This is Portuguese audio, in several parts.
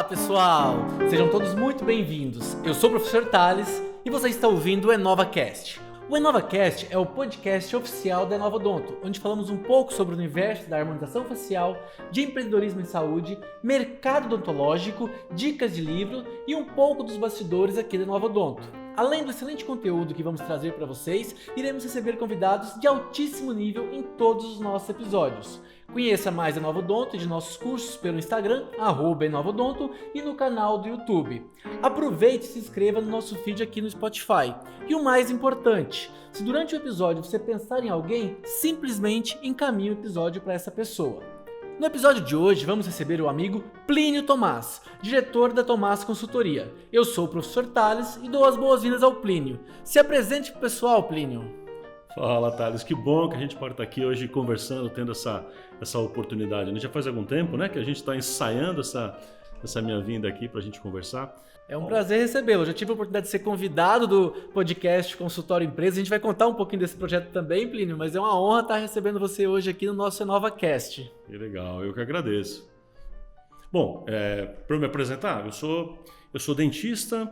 pessoal! Sejam todos muito bem-vindos. Eu sou o professor Thales e você está ouvindo o EnovaCast. O EnovaCast é o podcast oficial da Enovadonto, onde falamos um pouco sobre o universo da harmonização facial, de empreendedorismo em saúde, mercado odontológico, dicas de livro e um pouco dos bastidores aqui da Enovadonto. Além do excelente conteúdo que vamos trazer para vocês, iremos receber convidados de altíssimo nível em todos os nossos episódios. Conheça mais a Enovadonto e de nossos cursos pelo Instagram, @Enovadonto, e no canal do YouTube. Aproveite e se inscreva no nosso feed aqui no Spotify. E o mais importante, se durante o episódio você pensar em alguém, simplesmente encaminhe o episódio para essa pessoa. No episódio de hoje, vamos receber o amigo Plínio Tomás, diretor da Tomás Consultoria. Eu sou o professor Thales e dou as boas-vindas ao Plínio. Se apresente pro pessoal, Plínio. Fala, Thales, que bom que a gente pode estar aqui hoje conversando, tendo essa oportunidade. Já faz algum tempo, né, que a gente está ensaiando essa minha vinda aqui para a gente conversar. É um prazer recebê-lo. Já tive a oportunidade de ser convidado do podcast Consultório Empresa. A gente vai contar um pouquinho desse projeto também, Plínio, mas é uma honra estar recebendo você hoje aqui no nosso EnovaCast. Que legal, eu que agradeço. Bom, para me apresentar, eu sou dentista,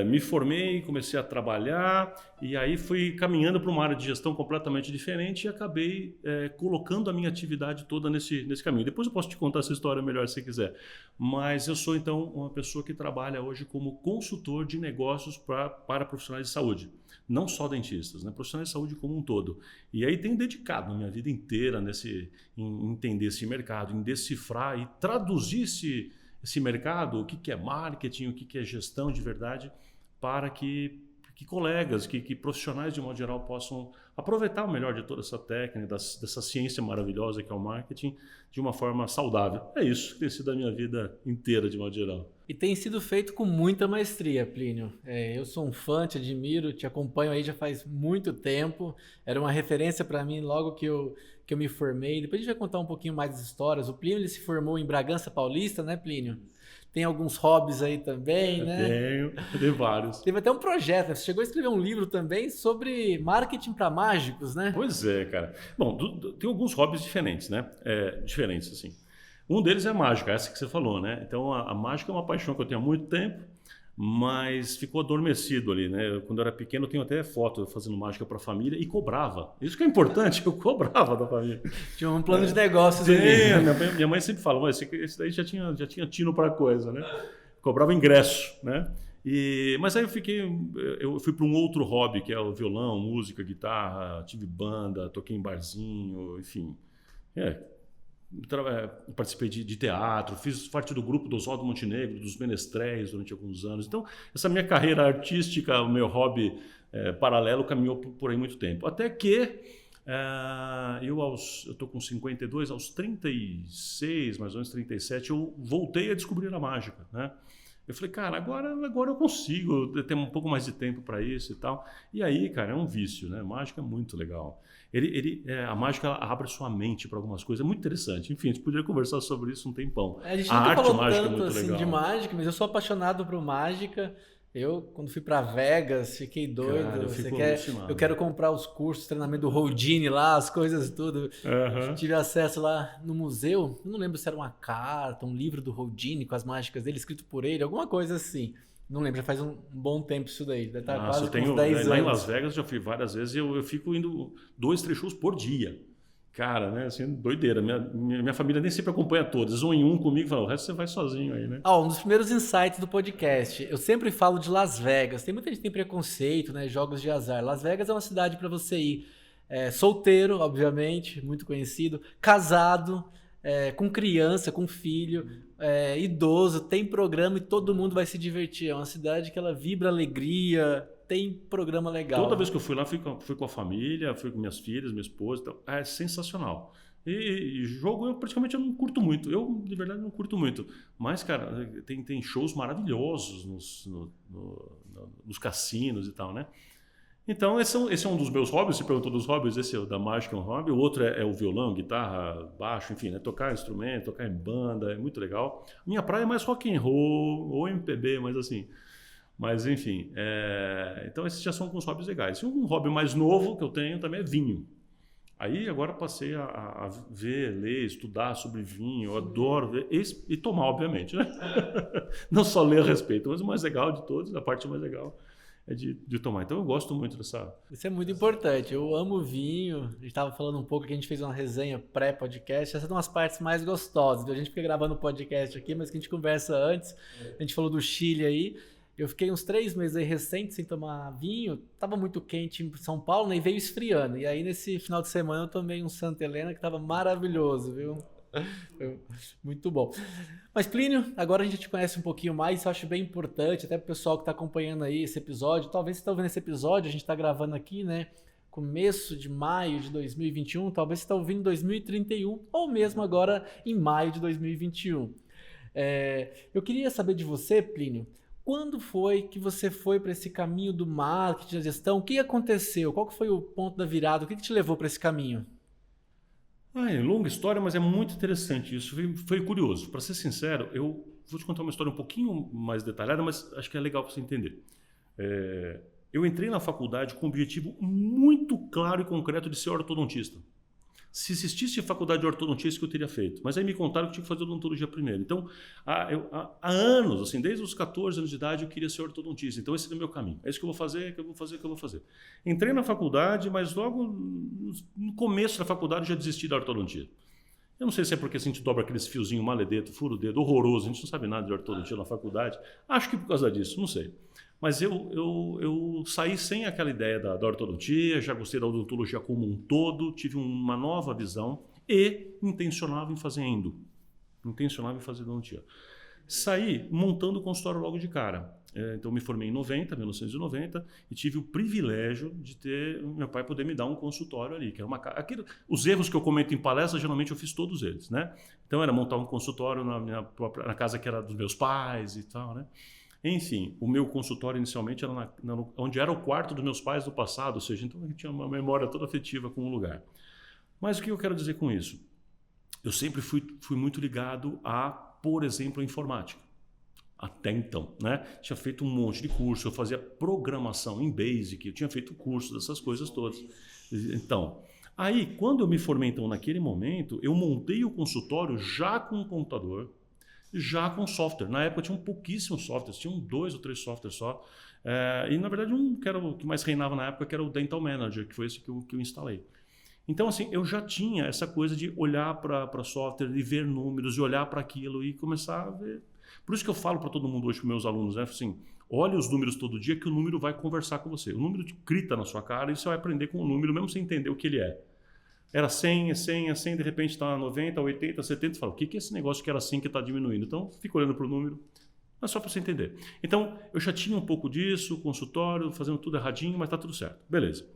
me formei, comecei a trabalhar e aí fui caminhando para uma área de gestão completamente diferente e acabei colocando a minha atividade toda nesse caminho. Depois eu posso te contar essa história melhor se quiser. Mas eu sou então uma pessoa que trabalha hoje como consultor de negócios para profissionais de saúde. Não só dentistas, né? Profissionais de saúde como um todo. E aí tenho dedicado a minha vida inteira em entender esse mercado, em decifrar e traduzir esse mercado, o que é marketing, o que é gestão de verdade, para que colegas, que profissionais de modo geral possam aproveitar o melhor de toda essa técnica, dessa ciência maravilhosa que é o marketing, de uma forma saudável. É isso que tem sido a minha vida inteira de modo geral. E tem sido feito com muita maestria, Plínio. Eu sou um fã, te admiro, te acompanho aí já faz muito tempo. Era uma referência para mim logo que eu me formei. Depois a gente vai contar um pouquinho mais das histórias. O Plínio ele se formou em Bragança Paulista, né, Plínio? Tem alguns hobbies aí também, né? Tenho vários. Teve até um projeto, né? Você chegou a escrever um livro também sobre marketing para mágicos, né? Pois é, cara. Bom, tem alguns hobbies diferentes, né? Diferentes, assim. Um deles é a mágica, essa que você falou, né? Então, a mágica é uma paixão que eu tenho há muito tempo, mas ficou adormecido ali, né? Quando eu era pequeno, eu tenho até foto fazendo mágica para a família e cobrava. Isso que é importante, eu cobrava da família. Tinha um plano de negócios ali. Minha mãe sempre fala, esse daí já tinha tino para coisa, né? Cobrava ingresso, né? Mas aí eu fui para um outro hobby, que é o violão, música, guitarra, tive banda, toquei em barzinho, enfim. Participei de teatro, fiz parte do grupo do Oswaldo Montenegro, dos Menestréis durante alguns anos. Então, essa minha carreira artística, o meu hobby paralelo, caminhou por aí muito tempo. Até que eu estou com 52, aos 36, mais ou menos 37, eu voltei a descobrir a mágica, né? Eu falei, cara, agora eu consigo ter um pouco mais de tempo para isso e tal. E aí, cara, é um vício, né? Mágica é muito legal. A mágica abre sua mente para algumas coisas, é muito interessante. Enfim, a gente poderia conversar sobre isso um tempão. A gente nunca falou mágica tanto é muito assim legal. de mágica, mas eu sou apaixonado por mágica. Eu, quando fui para Vegas, fiquei doido. Cara, eu quero comprar os cursos, treinamento do Houdini lá, as coisas tudo. Uhum. Tive acesso lá no museu, não lembro se era uma carta, um livro do Houdini com as mágicas dele, escrito por ele, alguma coisa assim. Não lembro, já faz um bom tempo isso daí. Deve estar quase uns 10 anos. Lá em Las Vegas, já fui várias vezes e eu fico indo 2, 3 shows por dia. Cara, né? Assim, doideira. Minha família nem sempre acompanha todas. Um em um comigo e fala, o resto você vai sozinho aí, né? Um dos primeiros insights do podcast. Eu sempre falo de Las Vegas. Tem muita gente que tem preconceito, né? Jogos de azar. Las Vegas é uma cidade para você ir solteiro, obviamente, muito conhecido, casado, com criança, com filho, idoso, tem programa e todo mundo vai se divertir. É uma cidade que ela vibra alegria, tem programa legal. Toda vez que eu fui lá, fui com a família, fui com minhas filhas, minha esposa. Então, é sensacional. E jogo eu praticamente não curto muito. Eu, de verdade, não curto muito. Mas, cara, tem shows maravilhosos nos cassinos e tal, né? Então, esse é um dos meus hobbies. Você perguntou dos hobbies, esse da mágica é um hobby. O outro é o violão, guitarra, baixo, enfim, né? Tocar instrumento, tocar em banda, é muito legal. Minha praia é mais rock and roll ou MPB, mas assim... Mas, enfim, então esses já são alguns hobbies legais. E um hobby mais novo que eu tenho também é vinho. Aí agora passei a ver, ler, estudar sobre vinho, eu adoro ver e tomar, obviamente, né? Não só ler a respeito, mas o mais legal de todos, a parte mais legal é de tomar. Então eu gosto muito dessa... Isso é muito importante. Eu amo vinho. A gente estava falando um pouco que a gente fez uma resenha pré-podcast. Essas são as partes mais gostosas. A gente fica gravando o podcast aqui, mas que a gente conversa antes. A gente falou do Chile aí. Eu fiquei uns 3 meses aí recente sem tomar vinho. Tava muito quente em São Paulo, né? E veio esfriando. E aí nesse final de semana eu tomei um Santa Helena que tava maravilhoso, viu? Muito bom. Mas Plínio, agora a gente te conhece um pouquinho mais, isso eu acho bem importante, até para o pessoal que está acompanhando aí esse episódio. Talvez você está ouvindo esse episódio, a gente está gravando aqui, né? Começo de maio de 2021, talvez você está ouvindo em 2031, ou mesmo agora em maio de 2021. Eu queria saber de você, Plínio, quando foi que você foi para esse caminho do marketing, da gestão? O que aconteceu? Qual que foi o ponto da virada? O que te levou para esse caminho? É longa história, mas é muito interessante isso. Foi curioso. Para ser sincero, eu vou te contar uma história um pouquinho mais detalhada, mas acho que é legal para você entender. Eu entrei na faculdade com um objetivo muito claro e concreto de ser ortodontista. Se existisse faculdade de ortodontia, isso que eu teria feito. Mas aí me contaram que tinha que fazer odontologia primeiro. Então, há anos, assim, desde os 14 anos de idade, eu queria ser ortodontista. Então, esse é o meu caminho. É isso que eu vou fazer, que eu vou fazer, que eu vou fazer. Entrei na faculdade, mas logo no começo da faculdade eu já desisti da ortodontia. Eu não sei se é porque a gente dobra aqueles fiozinhos maledeto, furo o dedo, horroroso. A gente não sabe nada de ortodontia na faculdade. Acho que por causa disso, não sei. Mas eu saí sem aquela ideia da ortodontia, já gostei da odontologia como um todo, tive uma nova visão e intencionava em fazer endo. Intencionava em fazer odontia. Saí montando o consultório logo de cara. Então me formei em 1990, e tive o privilégio de ter meu pai poder me dar um consultório ali, que era os erros que eu comento em palestra, geralmente eu fiz todos eles, né? Então era montar um consultório na casa que era dos meus pais e tal, né? Enfim, o meu consultório inicialmente era onde era o quarto dos meus pais do passado, ou seja, então eu tinha uma memória toda afetiva com o lugar. Mas o que eu quero dizer com isso? Eu sempre fui muito ligado a, por exemplo, a informática. Até então, né? Tinha feito um monte de curso, eu fazia programação em Basic, eu tinha feito curso dessas coisas todas. Então, aí quando eu me formei então naquele momento, eu montei o consultório já com um computador, já com software. Na época tinham pouquíssimos softwares, tinham 2 ou 3 softwares só. E na verdade um que era o que mais reinava na época, que era o Dental Manager, que foi esse que eu instalei. Então assim, eu já tinha essa coisa de olhar para software e ver números, e olhar para aquilo e começar a ver. Por isso que eu falo para todo mundo hoje, para meus alunos, né? Assim, olhe os números todo dia que o número vai conversar com você. O número te grita na sua cara e você vai aprender com o número, mesmo sem entender o que ele é. Era 100, é 100, é 100, de repente está 90, 80, 70, fala, o que é esse negócio que era 100 que está diminuindo? Então, fica olhando para o número, mas só para você entender. Então, eu já tinha um pouco disso, consultório, fazendo tudo erradinho, mas está tudo certo. Beleza.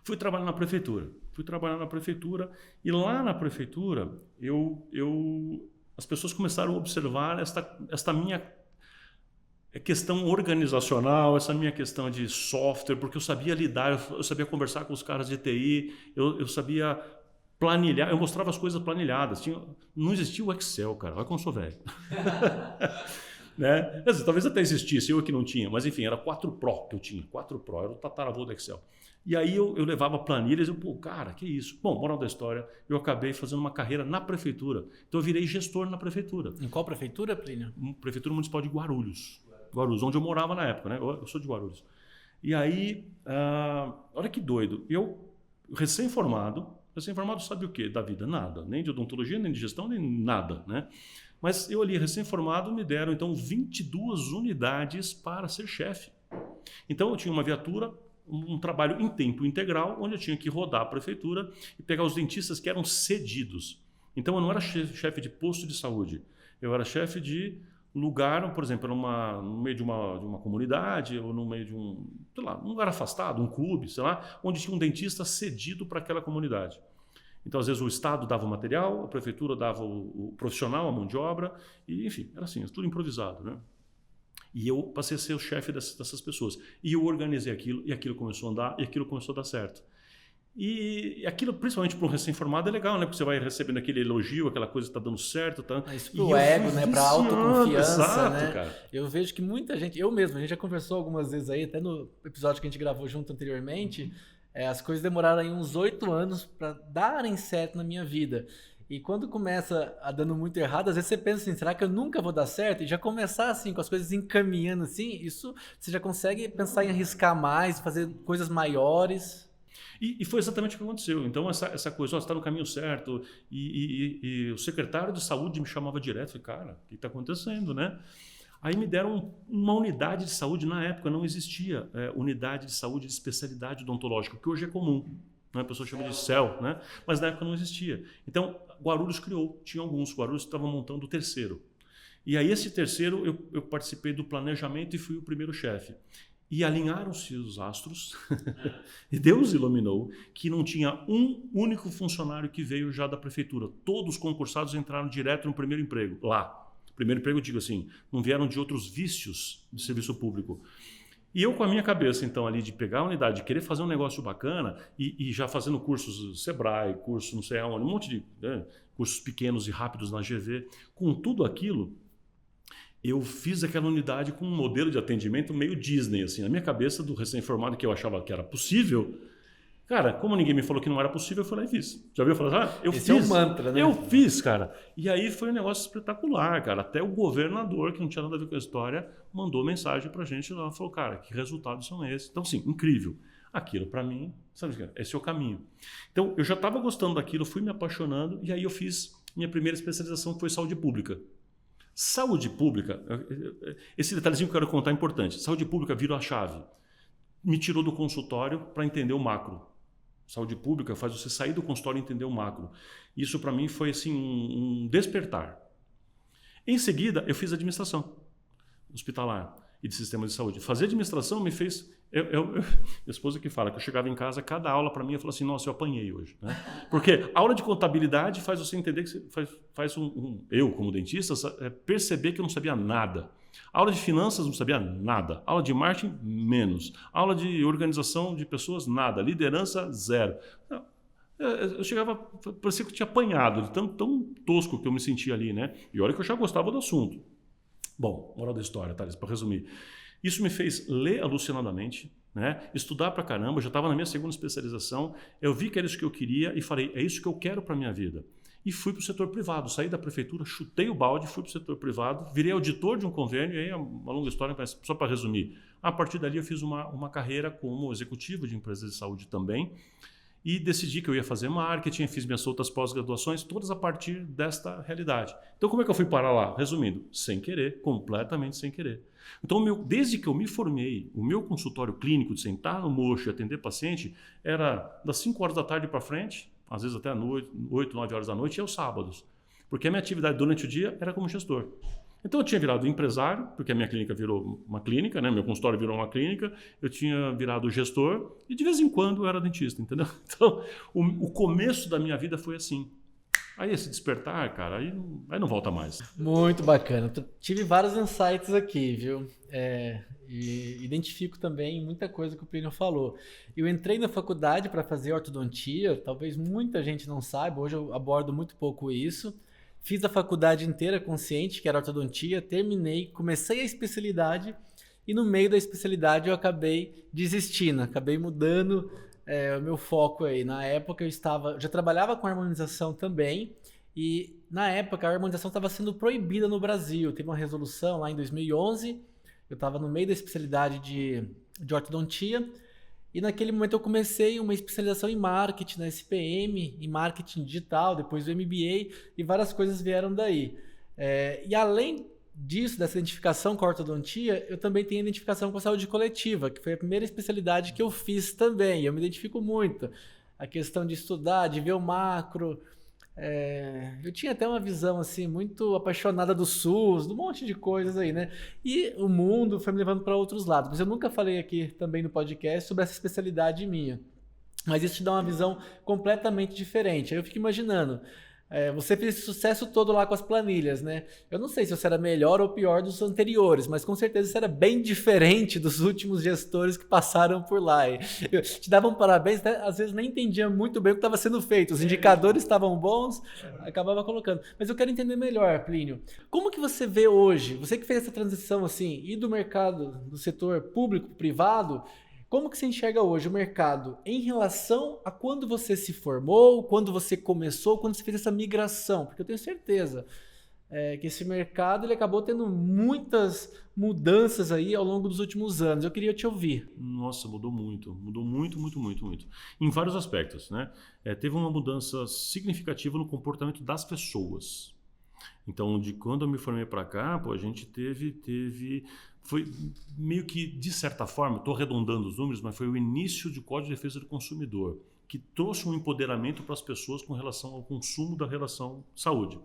Fui trabalhar na prefeitura. E lá na prefeitura, as pessoas começaram a observar esta minha questão organizacional, essa minha questão de software, porque eu sabia lidar, eu sabia conversar com os caras de TI, eu sabia planilhar, eu mostrava as coisas planilhadas. Não existia o Excel, cara, olha como eu sou velho. Né? Talvez até existisse, eu que não tinha, mas enfim, era 4 Pro que eu tinha, 4 Pro, era o tataravô do Excel. E aí eu levava planilhas e pô, cara, que isso? Bom, moral da história, eu acabei fazendo uma carreira na prefeitura. Então eu virei gestor na prefeitura. Em qual prefeitura, Plínio? Prefeitura Municipal de Guarulhos, onde eu morava na época, né? Eu sou de Guarulhos. E aí, olha que doido, eu recém-formado sabe o quê da vida? Nada, nem de odontologia, nem de gestão, nem nada, né? Mas eu ali, recém-formado, me deram então 22 unidades para ser chefe. Então eu tinha uma viatura, um trabalho em tempo integral, onde eu tinha que rodar a prefeitura e pegar os dentistas que eram cedidos. Então eu não era chefe de posto de saúde, eu era chefe de lugar, por exemplo, no meio de uma comunidade, ou no meio de um lugar afastado, um clube, sei lá, onde tinha um dentista cedido para aquela comunidade. Então, às vezes, o Estado dava o material, a prefeitura dava o profissional, a mão de obra, e enfim, era assim, tudo improvisado, né? E eu passei a ser o chefe dessas pessoas. E eu organizei aquilo, e aquilo começou a andar, e aquilo começou a dar certo. E aquilo, principalmente para um recém-formado, é legal, né? Porque você vai recebendo aquele elogio, aquela coisa que está dando certo. Tá? Isso pro ego, né? Para autoconfiança, exato, né? Cara. Eu vejo que muita gente, eu mesmo, a gente já conversou algumas vezes aí, até no episódio que a gente gravou junto anteriormente, as coisas demoraram aí uns 8 anos para darem certo na minha vida. E quando começa a dando muito errado, às vezes você pensa assim, será que eu nunca vou dar certo? E já começar assim, com as coisas encaminhando assim, isso você já consegue pensar em arriscar mais, fazer coisas maiores. E foi exatamente o que aconteceu. Então, essa coisa, você está no caminho certo. E o secretário de saúde me chamava direto. Falei, cara, o que está acontecendo, né? Aí me deram uma unidade de saúde. Na época não existia unidade de saúde de especialidade odontológica, que hoje é comum. Né? A pessoa chama de CEL, né? Mas na época não existia. Então, Guarulhos criou. Tinha alguns. Guarulhos estava montando o terceiro. E aí, esse terceiro, eu participei do planejamento e fui o primeiro chefe. E alinharam-se os astros, e Deus iluminou, que não tinha um único funcionário que veio já da prefeitura. Todos os concursados entraram direto no primeiro emprego, lá. Primeiro emprego, eu digo assim, não vieram de outros vícios de serviço público. E eu com a minha cabeça, então, ali de pegar a unidade, de querer fazer um negócio bacana, e já fazendo cursos Sebrae, curso não sei aonde, um monte de cursos pequenos e rápidos na GV, com tudo aquilo, eu fiz aquela unidade com um modelo de atendimento meio Disney, assim, na minha cabeça do recém-formado, que eu achava que era possível. Cara, como ninguém me falou que não era possível, eu fui lá e fiz. Já ouviu falar? Eu Esse fiz. é um mantra, né? Eu fiz, cara. E aí foi um negócio espetacular, cara. Até o governador, que não tinha nada a ver com a história, mandou mensagem pra gente lá, falou, cara, que resultados são esses? Então, assim, incrível. Aquilo pra mim, sabe, esse é o caminho. Então, eu já estava gostando daquilo, fui me apaixonando, e aí eu fiz, minha primeira especialização foi saúde pública. Saúde pública, esse detalhezinho que eu quero contar é importante. Saúde pública virou a chave. Me tirou do consultório para entender o macro. Saúde pública faz você sair do consultório e entender o macro. Isso para mim foi assim um despertar. Em seguida, eu fiz administração hospitalar e de sistema de saúde. Fazer administração me fez... minha esposa que fala que eu chegava em casa, cada aula para mim, eu falava assim, nossa, eu apanhei hoje. Né? Porque a aula de contabilidade faz você entender que você faz eu, como dentista, perceber que eu não sabia nada. A aula de finanças não sabia nada. A aula de marketing, menos. A aula de organização de pessoas, nada. Liderança, zero. Eu chegava, parecia que eu tinha apanhado, de tão tosco que eu me sentia ali, né? E olha que eu já gostava do assunto. Bom, moral da história, Thales, para resumir. Isso me fez ler alucinadamente, né? Estudar pra caramba, eu já estava na minha segunda especialização, eu vi que era isso que eu queria e falei, é isso que eu quero para a minha vida. E fui para o setor privado, saí da prefeitura, chutei o balde, fui para o setor privado, virei auditor de um convênio, e aí é uma longa história, mas só para resumir. A partir dali eu fiz uma carreira como executivo de empresas de saúde também, e decidi que eu ia fazer marketing, fiz minhas outras pós-graduações, todas a partir desta realidade. Então como é que eu fui parar lá? Resumindo, sem querer, completamente sem querer. Então desde que eu me formei, o meu consultório clínico de sentar no mocho e atender paciente era das 5 horas da tarde para frente, às vezes até à noite, 8, 9 horas da noite e aos sábados. Porque a minha atividade durante o dia era como gestor. Então eu tinha virado empresário, porque a minha clínica virou uma clínica, né? Meu consultório virou uma clínica, eu tinha virado gestor e de vez em quando eu era dentista, entendeu? Então o começo da minha vida foi assim. Aí esse despertar, cara, aí não volta mais. Muito bacana. Tive vários insights aqui, viu? E identifico também muita coisa que o Plínio falou. Eu entrei na faculdade para fazer ortodontia, talvez muita gente não saiba, hoje eu abordo muito pouco isso. Fiz a faculdade inteira consciente, que era ortodontia, terminei, comecei a especialidade e no meio da especialidade eu acabei desistindo, acabei mudando o meu foco aí. Na época eu já trabalhava com harmonização também e na época a harmonização estava sendo proibida no Brasil. Teve uma resolução lá em 2011, eu estava no meio da especialidade de ortodontia. E naquele momento eu comecei uma especialização em marketing, na SPM, em marketing digital, depois o MBA, e várias coisas vieram daí. E além disso, dessa identificação com a ortodontia, eu também tenho identificação com a saúde coletiva, que foi a primeira especialidade que eu fiz também. Eu me identifico muito. A questão de estudar, de ver o macro. Eu tinha até uma visão assim muito apaixonada do SUS, de um monte de coisas aí, né? E o mundo foi me levando para outros lados. Mas eu nunca falei aqui também no podcast sobre essa especialidade minha. Mas isso te dá uma visão completamente diferente. Aí eu fico imaginando, você fez esse sucesso todo lá com as planilhas, né? Eu não sei se você era melhor ou pior dos anteriores, mas com certeza você era bem diferente dos últimos gestores que passaram por lá. E eu te davam parabéns, né? Às vezes nem entendia muito bem o que estava sendo feito. Os indicadores estavam bons, acabava colocando. Mas eu quero entender melhor, Plínio. Como que você vê hoje, você que fez essa transição assim, ir do mercado, do setor público para privado, Como que você enxerga hoje o mercado em relação a quando você se formou, quando você começou, quando você fez essa migração? Porque eu tenho certeza que esse mercado ele acabou tendo muitas mudanças aí ao longo dos últimos anos. Eu queria te ouvir. Nossa, mudou muito, muito. Em vários aspectos, né? Teve uma mudança significativa no comportamento das pessoas. Então, de quando eu me formei para cá, pô, a gente foi meio que, de certa forma, estou arredondando os números, mas foi o início do Código de Defesa do Consumidor, que trouxe um empoderamento para as pessoas com relação ao consumo da relação saúde.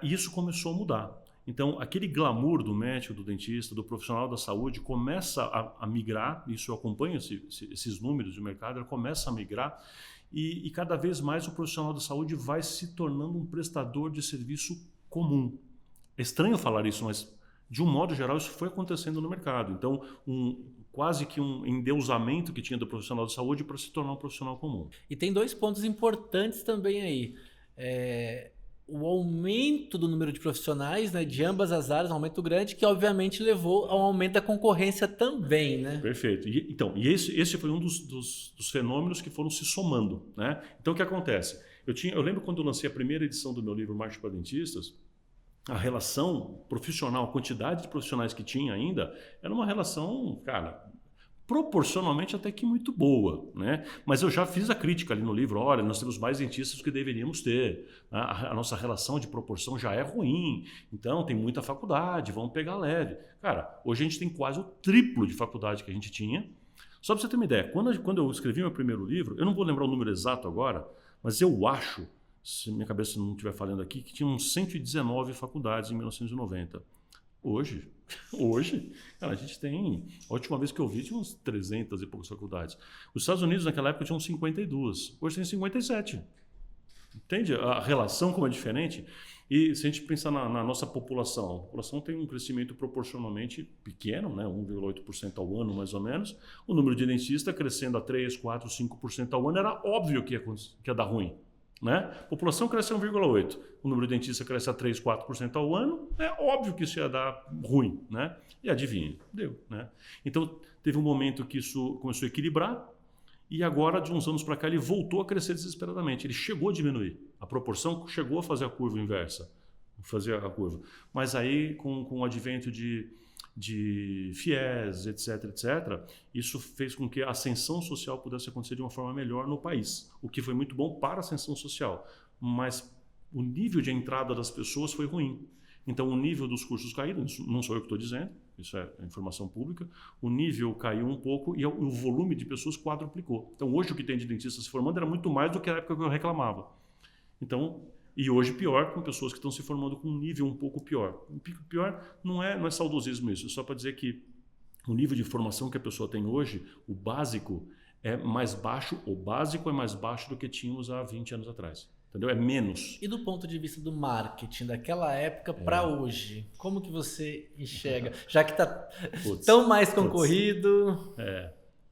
E isso começou a mudar. Então, aquele glamour do médico, do dentista, do profissional da saúde começa a migrar, isso eu acompanho esses números de mercado, ele começa a migrar e cada vez mais o profissional da saúde vai se tornando um prestador de serviço comum. É estranho falar isso, mas de um modo geral isso foi acontecendo no mercado. Então, quase que um endeusamento que tinha do profissional de saúde para se tornar um profissional comum. E tem 2 pontos importantes também aí. O aumento do número de profissionais, né, de ambas as áreas, um aumento grande, que obviamente levou ao aumento da concorrência também, né? Perfeito. E esse foi um dos fenômenos que foram se somando, né? Então, o que acontece? Eu lembro quando eu lancei a primeira edição do meu livro Marketing para Dentistas, a relação profissional, a quantidade de profissionais que tinha ainda, era uma relação, cara, proporcionalmente até que muito boa, né? Mas eu já fiz a crítica ali no livro, olha, nós temos mais dentistas do que deveríamos ter, a nossa relação de proporção já é ruim, então tem muita faculdade, vamos pegar leve. Cara, hoje a gente tem quase o triplo de faculdade que a gente tinha. Só para você ter uma ideia, quando eu escrevi meu primeiro livro, eu não vou lembrar o número exato agora, mas eu acho, se minha cabeça não estiver falando aqui, que tinha uns 119 faculdades em 1990. Hoje, cara, a gente tem... A última vez que eu vi tinha uns 300 e poucas faculdades. Os Estados Unidos naquela época tinham 52. Hoje tem 57. Entende a relação como é diferente? E se a gente pensar na nossa população, a população tem um crescimento proporcionalmente pequeno, né? 1,8% ao ano mais ou menos. O número de dentistas crescendo a 3, 4, 5% ao ano era óbvio que ia dar ruim. Né? A população cresce a 1,8%, o número de dentistas cresce a 3, 4% ao ano, é óbvio que isso ia dar ruim, né? E adivinha, deu. Né? Então teve um momento que isso começou a equilibrar e agora de uns anos para cá ele voltou a crescer desesperadamente, ele chegou a diminuir, a proporção chegou a fazer a curva inversa, mas aí com o advento de FIES, etc, isso fez com que a ascensão social pudesse acontecer de uma forma melhor no país, o que foi muito bom para a ascensão social, mas o nível de entrada das pessoas foi ruim. Então o nível dos cursos caiu, isso não sou eu que estou dizendo, isso é informação pública, o nível caiu um pouco e o volume de pessoas quadruplicou. Então hoje o que tem de dentista se formando era muito mais do que a época que eu reclamava. Então... E hoje pior, com pessoas que estão se formando com um nível um pouco pior. Um pouco pior não é saudosismo isso, é só para dizer que o nível de formação que a pessoa tem hoje, o básico é mais baixo, o básico é mais baixo do que tínhamos há 20 anos atrás. Entendeu? É menos. E do ponto de vista do marketing, daquela época para hoje, como que você enxerga? Já que está tão mais concorrido...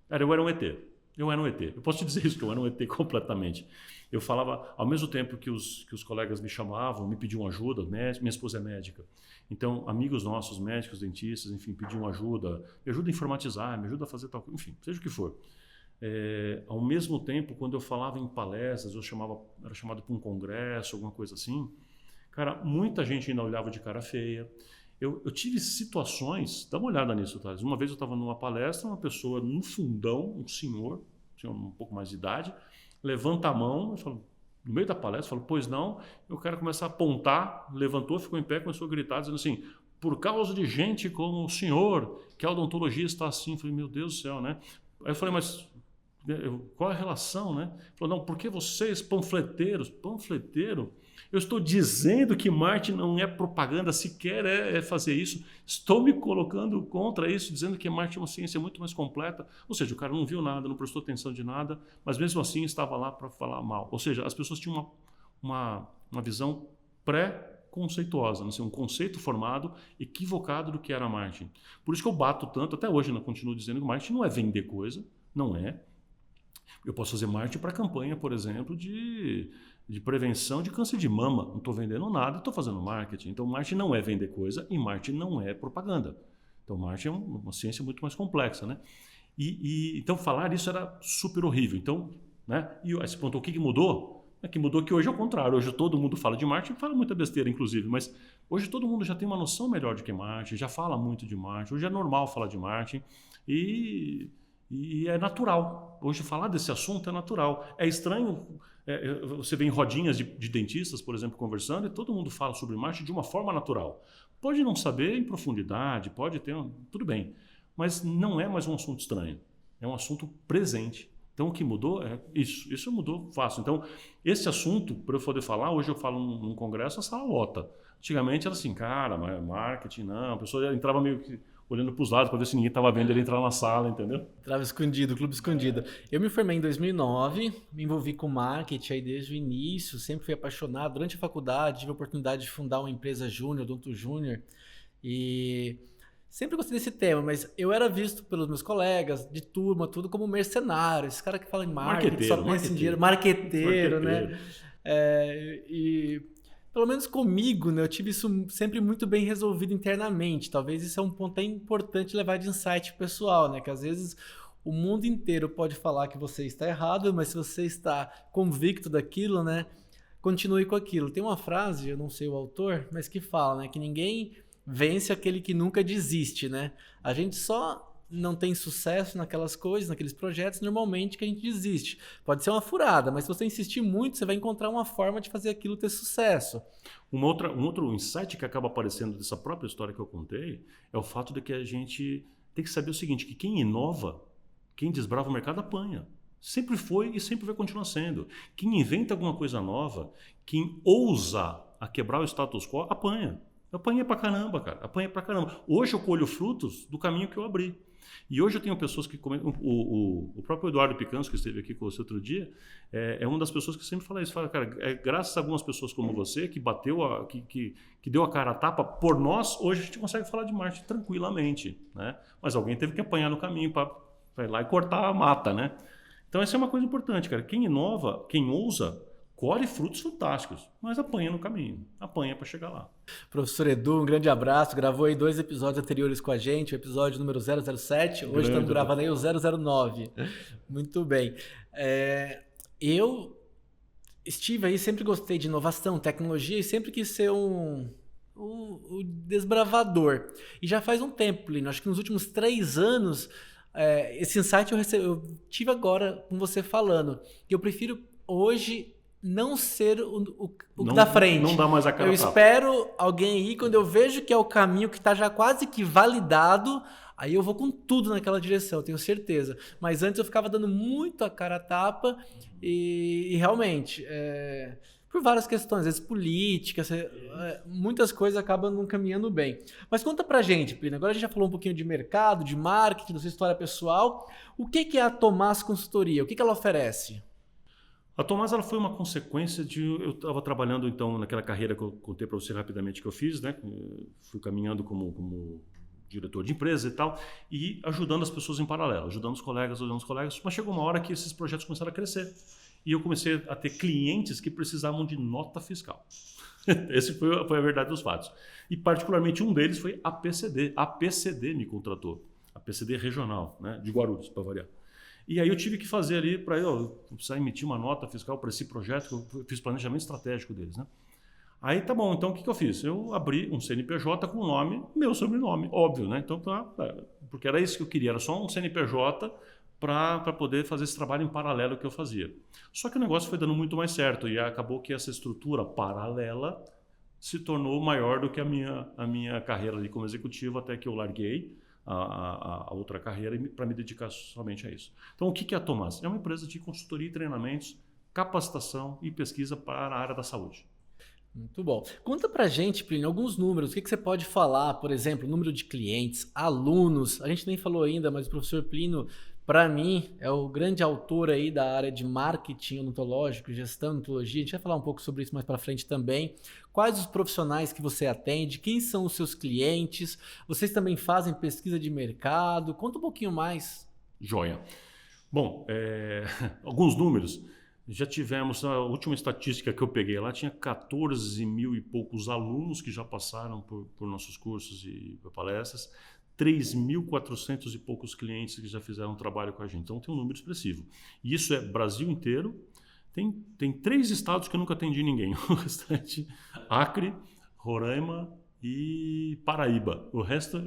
Cara, eu era um ET. Eu posso te dizer isso, que eu era um ET completamente. Eu falava, ao mesmo tempo que os colegas me chamavam, me pediam ajuda, minha esposa é médica. Então, amigos nossos, médicos, dentistas, enfim, pediam ajuda, me ajuda a informatizar, me ajuda a fazer tal coisa, enfim, seja o que for. Ao mesmo tempo, quando eu falava em palestras, era chamado para um congresso, alguma coisa assim, cara, muita gente ainda olhava de cara feia. Eu tive situações, dá uma olhada nisso, Thales. Uma vez eu estava numa palestra, uma pessoa no fundão, um senhor, tinha um pouco mais de idade, levanta a mão, eu falo, no meio da palestra, eu falo, pois não, e o cara começa a apontar, levantou, ficou em pé, começou a gritar, dizendo assim, por causa de gente como o senhor, que a odontologia está assim. Eu falei, meu Deus do céu, né? Aí eu falei, mas qual é a relação, né? Ele falou, não, porque vocês, panfleteiros, panfleteiro, eu estou dizendo que marketing não é propaganda, sequer é fazer isso. Estou me colocando contra isso, dizendo que marketing é uma ciência muito mais completa. Ou seja, o cara não viu nada, não prestou atenção de nada, mas mesmo assim estava lá para falar mal. Ou seja, as pessoas tinham uma visão pré-conceituosa, assim, um conceito formado, equivocado do que era marketing. Por isso que eu bato tanto, até hoje eu continuo dizendo que marketing não é vender coisa, não é. Eu posso fazer marketing para campanha, por exemplo, de prevenção de câncer de mama. Não estou vendendo nada, estou fazendo marketing. Então, marketing não é vender coisa e marketing não é propaganda. Então, marketing é uma ciência muito mais complexa, né? Então falar isso era super horrível. Então, né? E esse ponto, o que mudou? É que mudou que hoje é o contrário. Hoje todo mundo fala de marketing, fala muita besteira, inclusive, mas hoje todo mundo já tem uma noção melhor de que é marketing, já fala muito de marketing. Hoje é normal falar de marketing e é natural. Hoje falar desse assunto é natural. É estranho, você vê em rodinhas de dentistas, por exemplo, conversando, e todo mundo fala sobre marketing de uma forma natural. Pode não saber em profundidade, pode ter, tudo bem, mas não é mais um assunto estranho. É um assunto presente. Então, o que mudou é isso. Isso mudou fácil. Então, esse assunto, para eu poder falar, hoje eu falo num congresso, a sala lota. Antigamente era assim, cara, mas marketing não. A pessoa entrava meio que olhando para os lados para ver se ninguém estava vendo ele entrar na sala, entendeu? Entrava escondido, clube escondido. Eu me formei em 2009, me envolvi com marketing aí desde o início, sempre fui apaixonado. Durante a faculdade, tive a oportunidade de fundar uma empresa júnior, Odonto Júnior, e sempre gostei desse tema, mas eu era visto pelos meus colegas de turma, tudo como mercenário, esse cara que fala em marketing, só pensa em dinheiro, marqueteiro, né? E pelo menos comigo, né, eu tive isso sempre muito bem resolvido internamente. Talvez isso é um ponto importante levar de insight pessoal, né? Que às vezes o mundo inteiro pode falar que você está errado, mas se você está convicto daquilo, né, continue com aquilo. Tem uma frase, eu não sei o autor, mas que fala, né, que ninguém vence aquele que nunca desiste, né? A gente só não tem sucesso naquelas coisas, naqueles projetos, normalmente que a gente desiste. Pode ser uma furada, mas se você insistir muito, você vai encontrar uma forma de fazer aquilo ter sucesso. Um outro insight que acaba aparecendo dessa própria história que eu contei é o fato de que a gente tem que saber o seguinte, que quem inova, quem desbrava o mercado apanha. Sempre foi e sempre vai continuar sendo. Quem inventa alguma coisa nova, quem ousa a quebrar o status quo, apanha. Apanha pra caramba, cara. Apanha pra caramba. Hoje eu colho frutos do caminho que eu abri. E hoje eu tenho pessoas que comentam. O próprio Eduardo Picanso, que esteve aqui com você outro dia, é uma das pessoas que sempre fala isso. Fala, cara, graças a algumas pessoas como você, que bateu, que deu a cara a tapa por nós, hoje a gente consegue falar de marketing tranquilamente. Né? Mas alguém teve que apanhar no caminho para ir lá e cortar a mata. Né? Então essa é uma coisa importante, cara. Quem inova, quem ousa, colhe frutos fantásticos, mas apanha no caminho, apanha para chegar lá. Professor Edu, um grande abraço, gravou aí 2 episódios anteriores com a gente, o episódio número 007, hoje estamos gravando aí o 009. Muito bem. Eu estive aí, sempre gostei de inovação, tecnologia e sempre quis ser o desbravador. E já faz um tempo, Plínio, acho que nos últimos 3 anos, esse insight eu tive agora com você falando, que eu prefiro hoje não ser o da frente. Não dá mais a cara. Eu espero alguém ir, quando eu vejo que é o caminho que está já quase que validado, aí eu vou com tudo naquela direção, tenho certeza. Mas antes eu ficava dando muito a cara a tapa e realmente, por várias questões, às vezes políticas, muitas coisas acabam não caminhando bem. Mas conta pra gente, Plínio, agora a gente já falou um pouquinho de mercado, de marketing, da sua história pessoal. O que é a Tomás Consultoria? O que ela oferece? A Tomás ela foi uma consequência de... Eu estava trabalhando, então, naquela carreira que eu contei para você rapidamente que eu fiz, né? Fui caminhando como diretor de empresa e tal, e ajudando as pessoas em paralelo, ajudando os colegas, mas chegou uma hora que esses projetos começaram a crescer. E eu comecei a ter clientes que precisavam de nota fiscal. Essa foi a verdade dos fatos. E, particularmente, um deles foi a PCD. A PCD me contratou. A PCD regional, né? De Guarulhos, para variar. E aí eu tive que fazer ali para eu precisar emitir uma nota fiscal para esse projeto, que eu fiz planejamento estratégico deles, né? Aí tá bom, então o que eu fiz? Eu abri um CNPJ com o nome, meu sobrenome, óbvio, né? Então porque era isso que eu queria, era só um CNPJ para poder fazer esse trabalho em paralelo que eu fazia. Só que o negócio foi dando muito mais certo e acabou que essa estrutura paralela se tornou maior do que a minha carreira ali como executivo, até que eu larguei a outra carreira para me dedicar somente a isso. Então, o que é a Tomás? É uma empresa de consultoria e treinamentos, capacitação e pesquisa para a área da saúde. Muito bom. Conta pra gente, Plínio, alguns números. O que você pode falar, por exemplo, número de clientes, alunos. A gente nem falou ainda, mas o professor Plínio, para mim, é o grande autor aí da área de marketing odontológico, gestão de odontologia. A gente vai falar um pouco sobre isso mais para frente também. Quais os profissionais que você atende? Quem são os seus clientes? Vocês também fazem pesquisa de mercado? Conta um pouquinho mais. Joia. Bom, alguns números. Já tivemos, a última estatística que eu peguei lá, tinha 14 mil e poucos alunos que já passaram por nossos cursos e palestras. 3.400 e poucos clientes que já fizeram um trabalho com a gente. Então tem um número expressivo. E isso é Brasil inteiro. Tem 3 estados que eu nunca atendi ninguém. O restante, Acre, Roraima e Paraíba. O resto,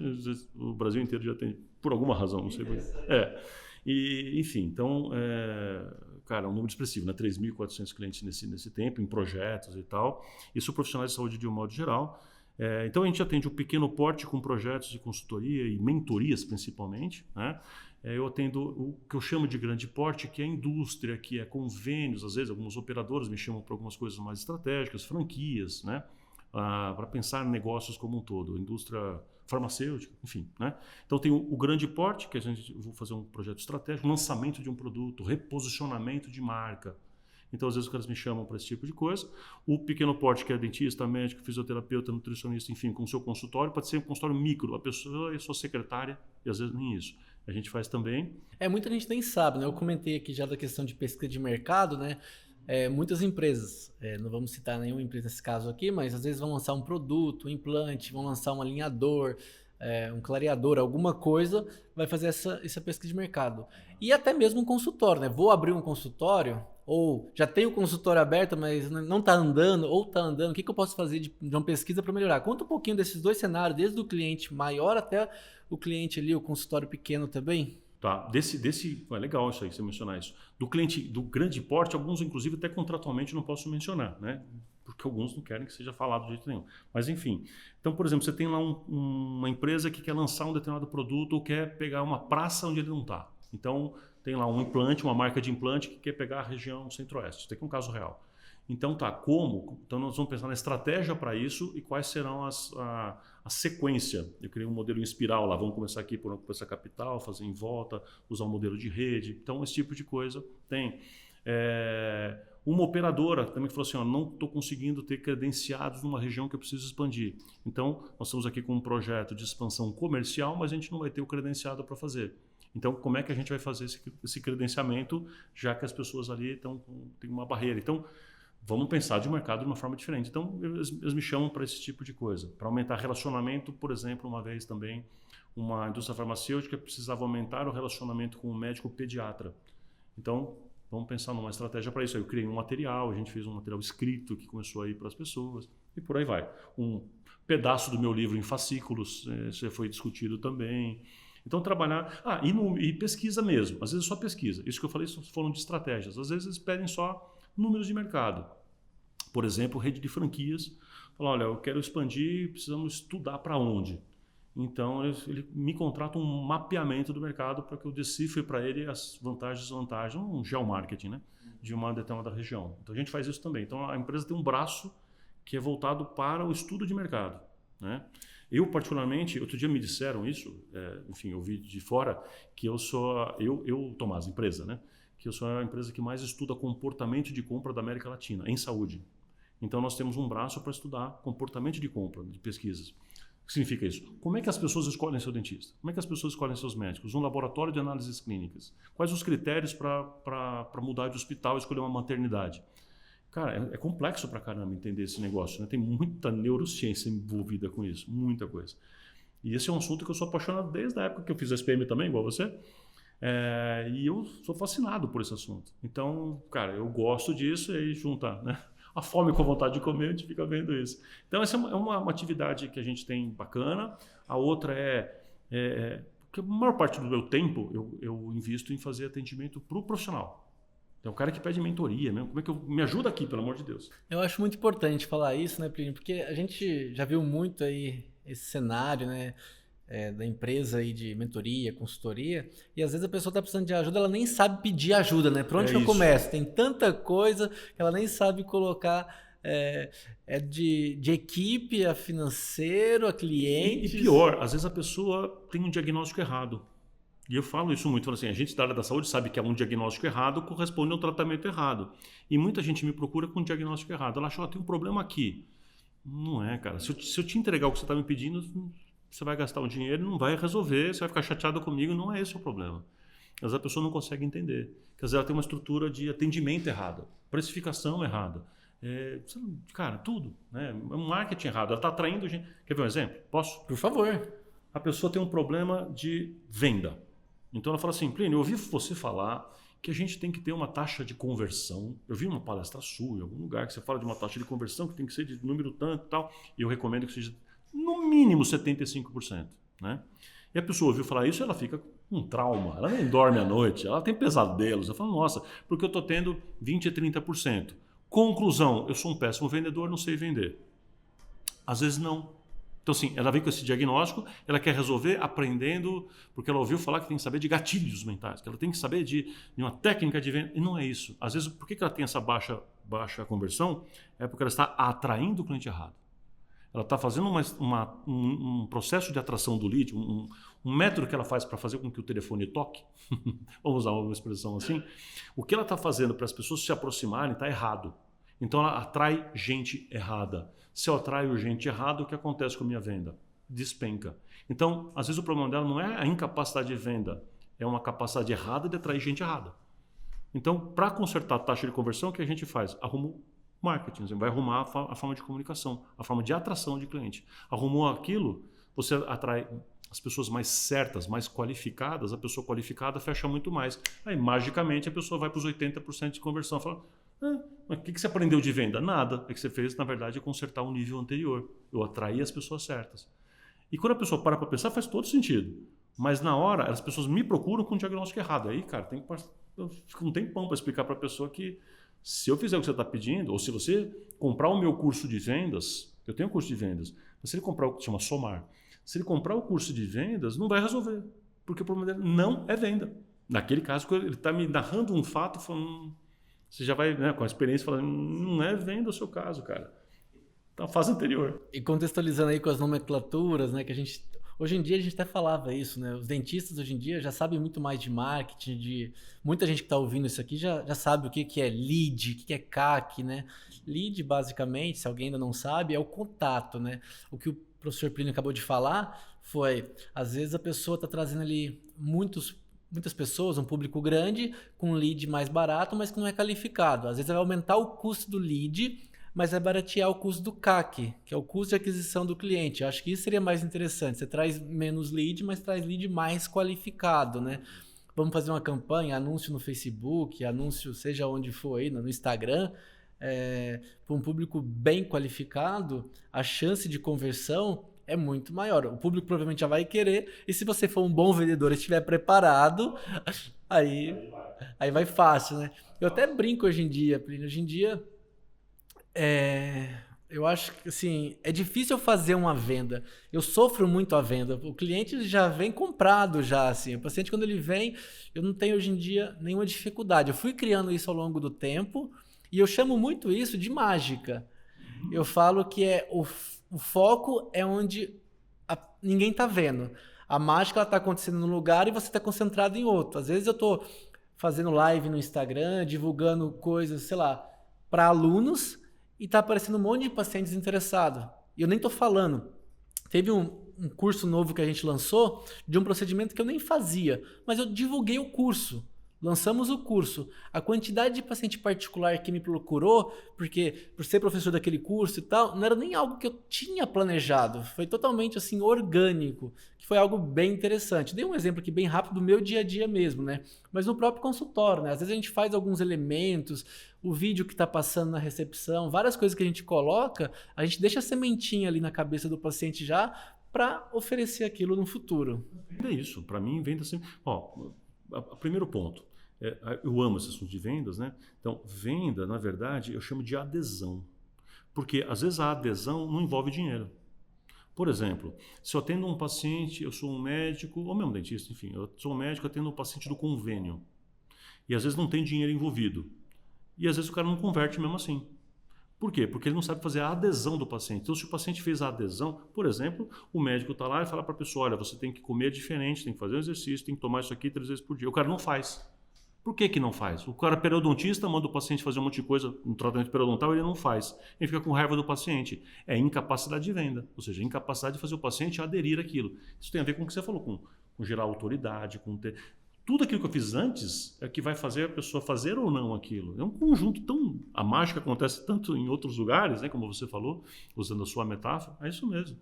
o Brasil inteiro já tem, por alguma razão, não sei por quê. E, enfim, então, cara, um número expressivo, né? 3.400 clientes nesse tempo, em projetos e tal. Isso profissionais de saúde de um modo geral. Então a gente atende o pequeno porte com projetos de consultoria e mentorias principalmente, né? Eu atendo o que eu chamo de grande porte, que é a indústria, que é convênios, às vezes alguns operadores me chamam para algumas coisas mais estratégicas, franquias, né? Para pensar em negócios como um todo, indústria farmacêutica, enfim, né? Então tem o grande porte, que eu vou fazer um projeto estratégico, lançamento de um produto, reposicionamento de marca. Então, às vezes, os caras me chamam para esse tipo de coisa. O pequeno porte, que é dentista, médico, fisioterapeuta, nutricionista, enfim, com o seu consultório, pode ser um consultório micro. A pessoa é sua secretária e, às vezes, nem isso. A gente faz também. Muita gente nem sabe, né? Eu comentei aqui já da questão de pesquisa de mercado, né? Muitas empresas, não vamos citar nenhuma empresa nesse caso aqui, mas às vezes vão lançar um produto, um implante, vão lançar um alinhador, um clareador, alguma coisa, vai fazer essa pesquisa de mercado. E até mesmo um consultório, né? Vou abrir um consultório, ou já tenho o consultório aberto, mas não está andando, ou está andando, o que eu posso fazer de uma pesquisa para melhorar? Conta um pouquinho desses 2 cenários, desde o cliente maior até o cliente ali, o consultório pequeno também. Tá, é legal isso aí, você mencionar isso. Do cliente do grande porte, alguns inclusive até contratualmente não posso mencionar, né? Porque alguns não querem que seja falado de jeito nenhum. Mas enfim, então por exemplo, você tem lá uma empresa que quer lançar um determinado produto ou quer pegar uma praça onde ele não está. Então tem lá um implante, uma marca de implante que quer pegar a região centro-oeste. Isso aqui é um caso real. Então tá, como? Então nós vamos pensar na estratégia para isso e quais serão a sequência. Eu criei um modelo em espiral lá, vamos começar aqui por essa capital, fazer em volta, usar um modelo de rede. Então esse tipo de coisa tem. Uma operadora também falou assim, não estou conseguindo ter credenciados numa região que eu preciso expandir. Então nós estamos aqui com um projeto de expansão comercial, mas a gente não vai ter o credenciado para fazer. Então, como é que a gente vai fazer esse credenciamento, já que as pessoas ali têm uma barreira? Então, vamos pensar de mercado de uma forma diferente. Então, eles me chamam para esse tipo de coisa. Para aumentar relacionamento, por exemplo, uma vez também, uma indústria farmacêutica precisava aumentar o relacionamento com o médico pediatra. Então, vamos pensar numa estratégia para isso. Aí eu criei um material, a gente fez um material escrito que começou a ir para as pessoas e por aí vai. Um pedaço do meu livro em fascículos, isso foi discutido também. Então, trabalhar... e pesquisa mesmo. Às vezes só pesquisa. Isso que eu falei foram de estratégias. Às vezes eles pedem só números de mercado. Por exemplo, rede de franquias. Falam, olha, eu quero expandir, precisamos estudar para onde. Então, ele me contrata um mapeamento do mercado para que eu decifre para ele as vantagens e desvantagens, um geomarketing, né, de uma determinada região. Então, a gente faz isso também. Então, a empresa tem um braço que é voltado para o estudo de mercado, né? Eu, particularmente, outro dia me disseram isso, enfim, eu vi de fora, que eu Tomás, empresa, né? Que eu sou a empresa que mais estuda comportamento de compra da América Latina, em saúde. Então, nós temos um braço para estudar comportamento de compra, de pesquisas. O que significa isso? Como é que as pessoas escolhem seu dentista? Como é que as pessoas escolhem seus médicos? Um laboratório de análises clínicas. Quais os critérios para mudar de hospital e escolher uma maternidade? Cara, é complexo pra caramba entender esse negócio, né? Tem muita neurociência envolvida com isso, muita coisa. E esse é um assunto que eu sou apaixonado desde a época que eu fiz SPM também, igual você. E eu sou fascinado por esse assunto. Então, cara, eu gosto disso e aí junta, né, a fome com a vontade de comer, a gente fica vendo isso. Então, essa é uma atividade que a gente tem bacana. A outra porque a maior parte do meu tempo eu invisto em fazer atendimento para o profissional. Então, o cara que pede mentoria mesmo, como é que me ajuda aqui, pelo amor de Deus? Eu acho muito importante falar isso, né, Plínio? Porque a gente já viu muito aí esse cenário, né, da empresa aí de mentoria, consultoria, e às vezes a pessoa está precisando de ajuda, ela nem sabe pedir ajuda, né? Por onde que eu começo? Tem tanta coisa que ela nem sabe colocar de equipe, a financeiro, a cliente. E pior, às vezes a pessoa tem um diagnóstico errado. E eu falo isso muito, falo assim, a gente da área da saúde sabe que é um diagnóstico errado corresponde a um tratamento errado. E muita gente me procura com um diagnóstico errado. Ela acha, tem um problema aqui. Não é, cara. Se eu te entregar o que você está me pedindo, você vai gastar um dinheiro, não vai resolver, você vai ficar chateado comigo, não é esse o problema. Às vezes a pessoa não consegue entender. Quer dizer, ela tem uma estrutura de atendimento errada, precificação errada. Cara, tudo. Né? É um marketing errado. Ela está atraindo gente. Quer ver um exemplo? Posso? Por favor. a pessoa tem um problema de venda. Então ela fala assim, Plínio, eu ouvi você falar que a gente tem que ter uma taxa de conversão. Eu vi uma palestra sua em algum lugar que você fala de uma taxa de conversão que tem que ser de número tanto e tal, e eu recomendo que seja no mínimo 75%. Né? E a pessoa ouviu falar isso, ela fica com um trauma, ela nem dorme à noite, ela tem pesadelos, ela fala, nossa, porque eu estou tendo 20% a 30%. Conclusão, eu sou um péssimo vendedor, não sei vender. Às vezes não. Então, assim, ela vem com esse diagnóstico, ela quer resolver aprendendo, porque ela ouviu falar que tem que saber de gatilhos mentais, que ela tem que saber de uma técnica de venda, e não é isso. Às vezes, por que ela tem essa baixa conversão? É porque ela está atraindo o cliente errado. Ela está fazendo um processo de atração do lead, um método que ela faz para fazer com que o telefone toque, vamos usar uma expressão assim, o que ela está fazendo para as pessoas se aproximarem está errado. Então ela atrai gente errada. Se eu atraio gente errada, o que acontece com a minha venda? Despenca. Então, às vezes o problema dela não é a incapacidade de venda, é uma capacidade errada de atrair gente errada. Então, para consertar a taxa de conversão, o que a gente faz? Arruma o marketing, você vai arrumar a forma de comunicação, a forma de atração de cliente. Arrumou aquilo, você atrai as pessoas mais certas, mais qualificadas, a pessoa qualificada fecha muito mais. Aí, magicamente, a pessoa vai para os 80% de conversão. Fala, mas o que você aprendeu de venda? Nada. O que você fez, na verdade, é consertar o nível anterior. Eu atraí as pessoas certas. E quando a pessoa para pensar, faz todo sentido. Mas na hora, as pessoas me procuram com um diagnóstico errado. Aí, cara, eu fico um tempão para explicar para a pessoa que se eu fizer o que você está pedindo, ou se você comprar o meu curso de vendas, eu tenho um curso de vendas, mas se ele comprar o que chama Somar, se ele comprar o curso de vendas, não vai resolver. Porque o problema dele não é venda. Naquele caso, ele está me narrando um fato, falando, você já vai, né, com a experiência, falando, não é venda o seu caso, cara. Tá a fase anterior. E contextualizando aí com as nomenclaturas, né, que a gente... Hoje em dia a gente até falava isso, né? Os dentistas hoje em dia já sabem muito mais de marketing, muita gente que está ouvindo isso aqui já sabe o que é lead, o que é CAC, né? Lead, basicamente, se alguém ainda não sabe, é o contato, né? O que o professor Plínio acabou de falar foi, às vezes a pessoa está trazendo ali muitas pessoas, um público grande, com um lead mais barato, mas que não é qualificado. Às vezes vai aumentar o custo do lead, mas vai baratear o custo do CAC, que é o custo de aquisição do cliente. Eu acho que isso seria mais interessante. Você traz menos lead, mas traz lead mais qualificado, né? Vamos fazer uma campanha, anúncio no Facebook, anúncio seja onde for aí, no Instagram, para um público bem qualificado, a chance de conversão é muito maior. O público provavelmente já vai querer, e se você for um bom vendedor e estiver preparado, aí vai fácil, né? Eu até brinco hoje em dia, Plínio. Hoje em dia, eu acho que assim, é difícil fazer uma venda. Eu sofro muito a venda. O cliente já vem comprado já, assim. O paciente, quando ele vem, eu não tenho hoje em dia nenhuma dificuldade. Eu fui criando isso ao longo do tempo e eu chamo muito isso de mágica. Eu falo que o foco é onde ninguém está vendo. A mágica está acontecendo num lugar e você está concentrado em outro. Às vezes eu estou fazendo live no Instagram, divulgando coisas, sei lá, para alunos, e tá aparecendo um monte de pacientes interessados. E eu nem tô falando. Teve um curso novo que a gente lançou de um procedimento que eu nem fazia, mas eu divulguei o curso. Lançamos o curso. A quantidade de paciente particular que me procurou, porque por ser professor daquele curso e tal, não era nem algo que eu tinha planejado. Foi totalmente assim orgânico, que foi algo bem interessante. Dei um exemplo aqui bem rápido do meu dia a dia mesmo, né? Mas no próprio consultório, né? Às vezes a gente faz alguns elementos, o vídeo que está passando na recepção, várias coisas que a gente coloca, a gente deixa a sementinha ali na cabeça do paciente já para oferecer aquilo no futuro. É isso. Para mim, venda sempre... Primeiro ponto. Eu amo esse assunto de vendas, né? Então, venda, na verdade, eu chamo de adesão. Porque, às vezes, a adesão não envolve dinheiro. Por exemplo, se eu atendo um paciente, eu sou um médico, ou mesmo dentista, enfim, eu sou um médico, atendo um paciente do convênio. E, às vezes, não tem dinheiro envolvido. E, às vezes, o cara não converte mesmo assim. Por quê? Porque ele não sabe fazer a adesão do paciente. Então, se o paciente fez a adesão, por exemplo, o médico está lá e fala para a pessoa, olha, você tem que comer diferente, tem que fazer um exercício, tem que tomar isso aqui 3 vezes por dia. O cara não faz. Por que não faz? O cara periodontista manda o paciente fazer um monte de coisa no tratamento periodontal e ele não faz. Ele fica com raiva do paciente. É incapacidade de venda, ou seja, incapacidade de fazer o paciente aderir àquilo. Isso tem a ver com o que você falou, com gerar autoridade, com ter... Tudo aquilo que eu fiz antes é que vai fazer a pessoa fazer ou não aquilo. É um conjunto tão... A mágica acontece tanto em outros lugares, né, como você falou, usando a sua metáfora. É isso mesmo.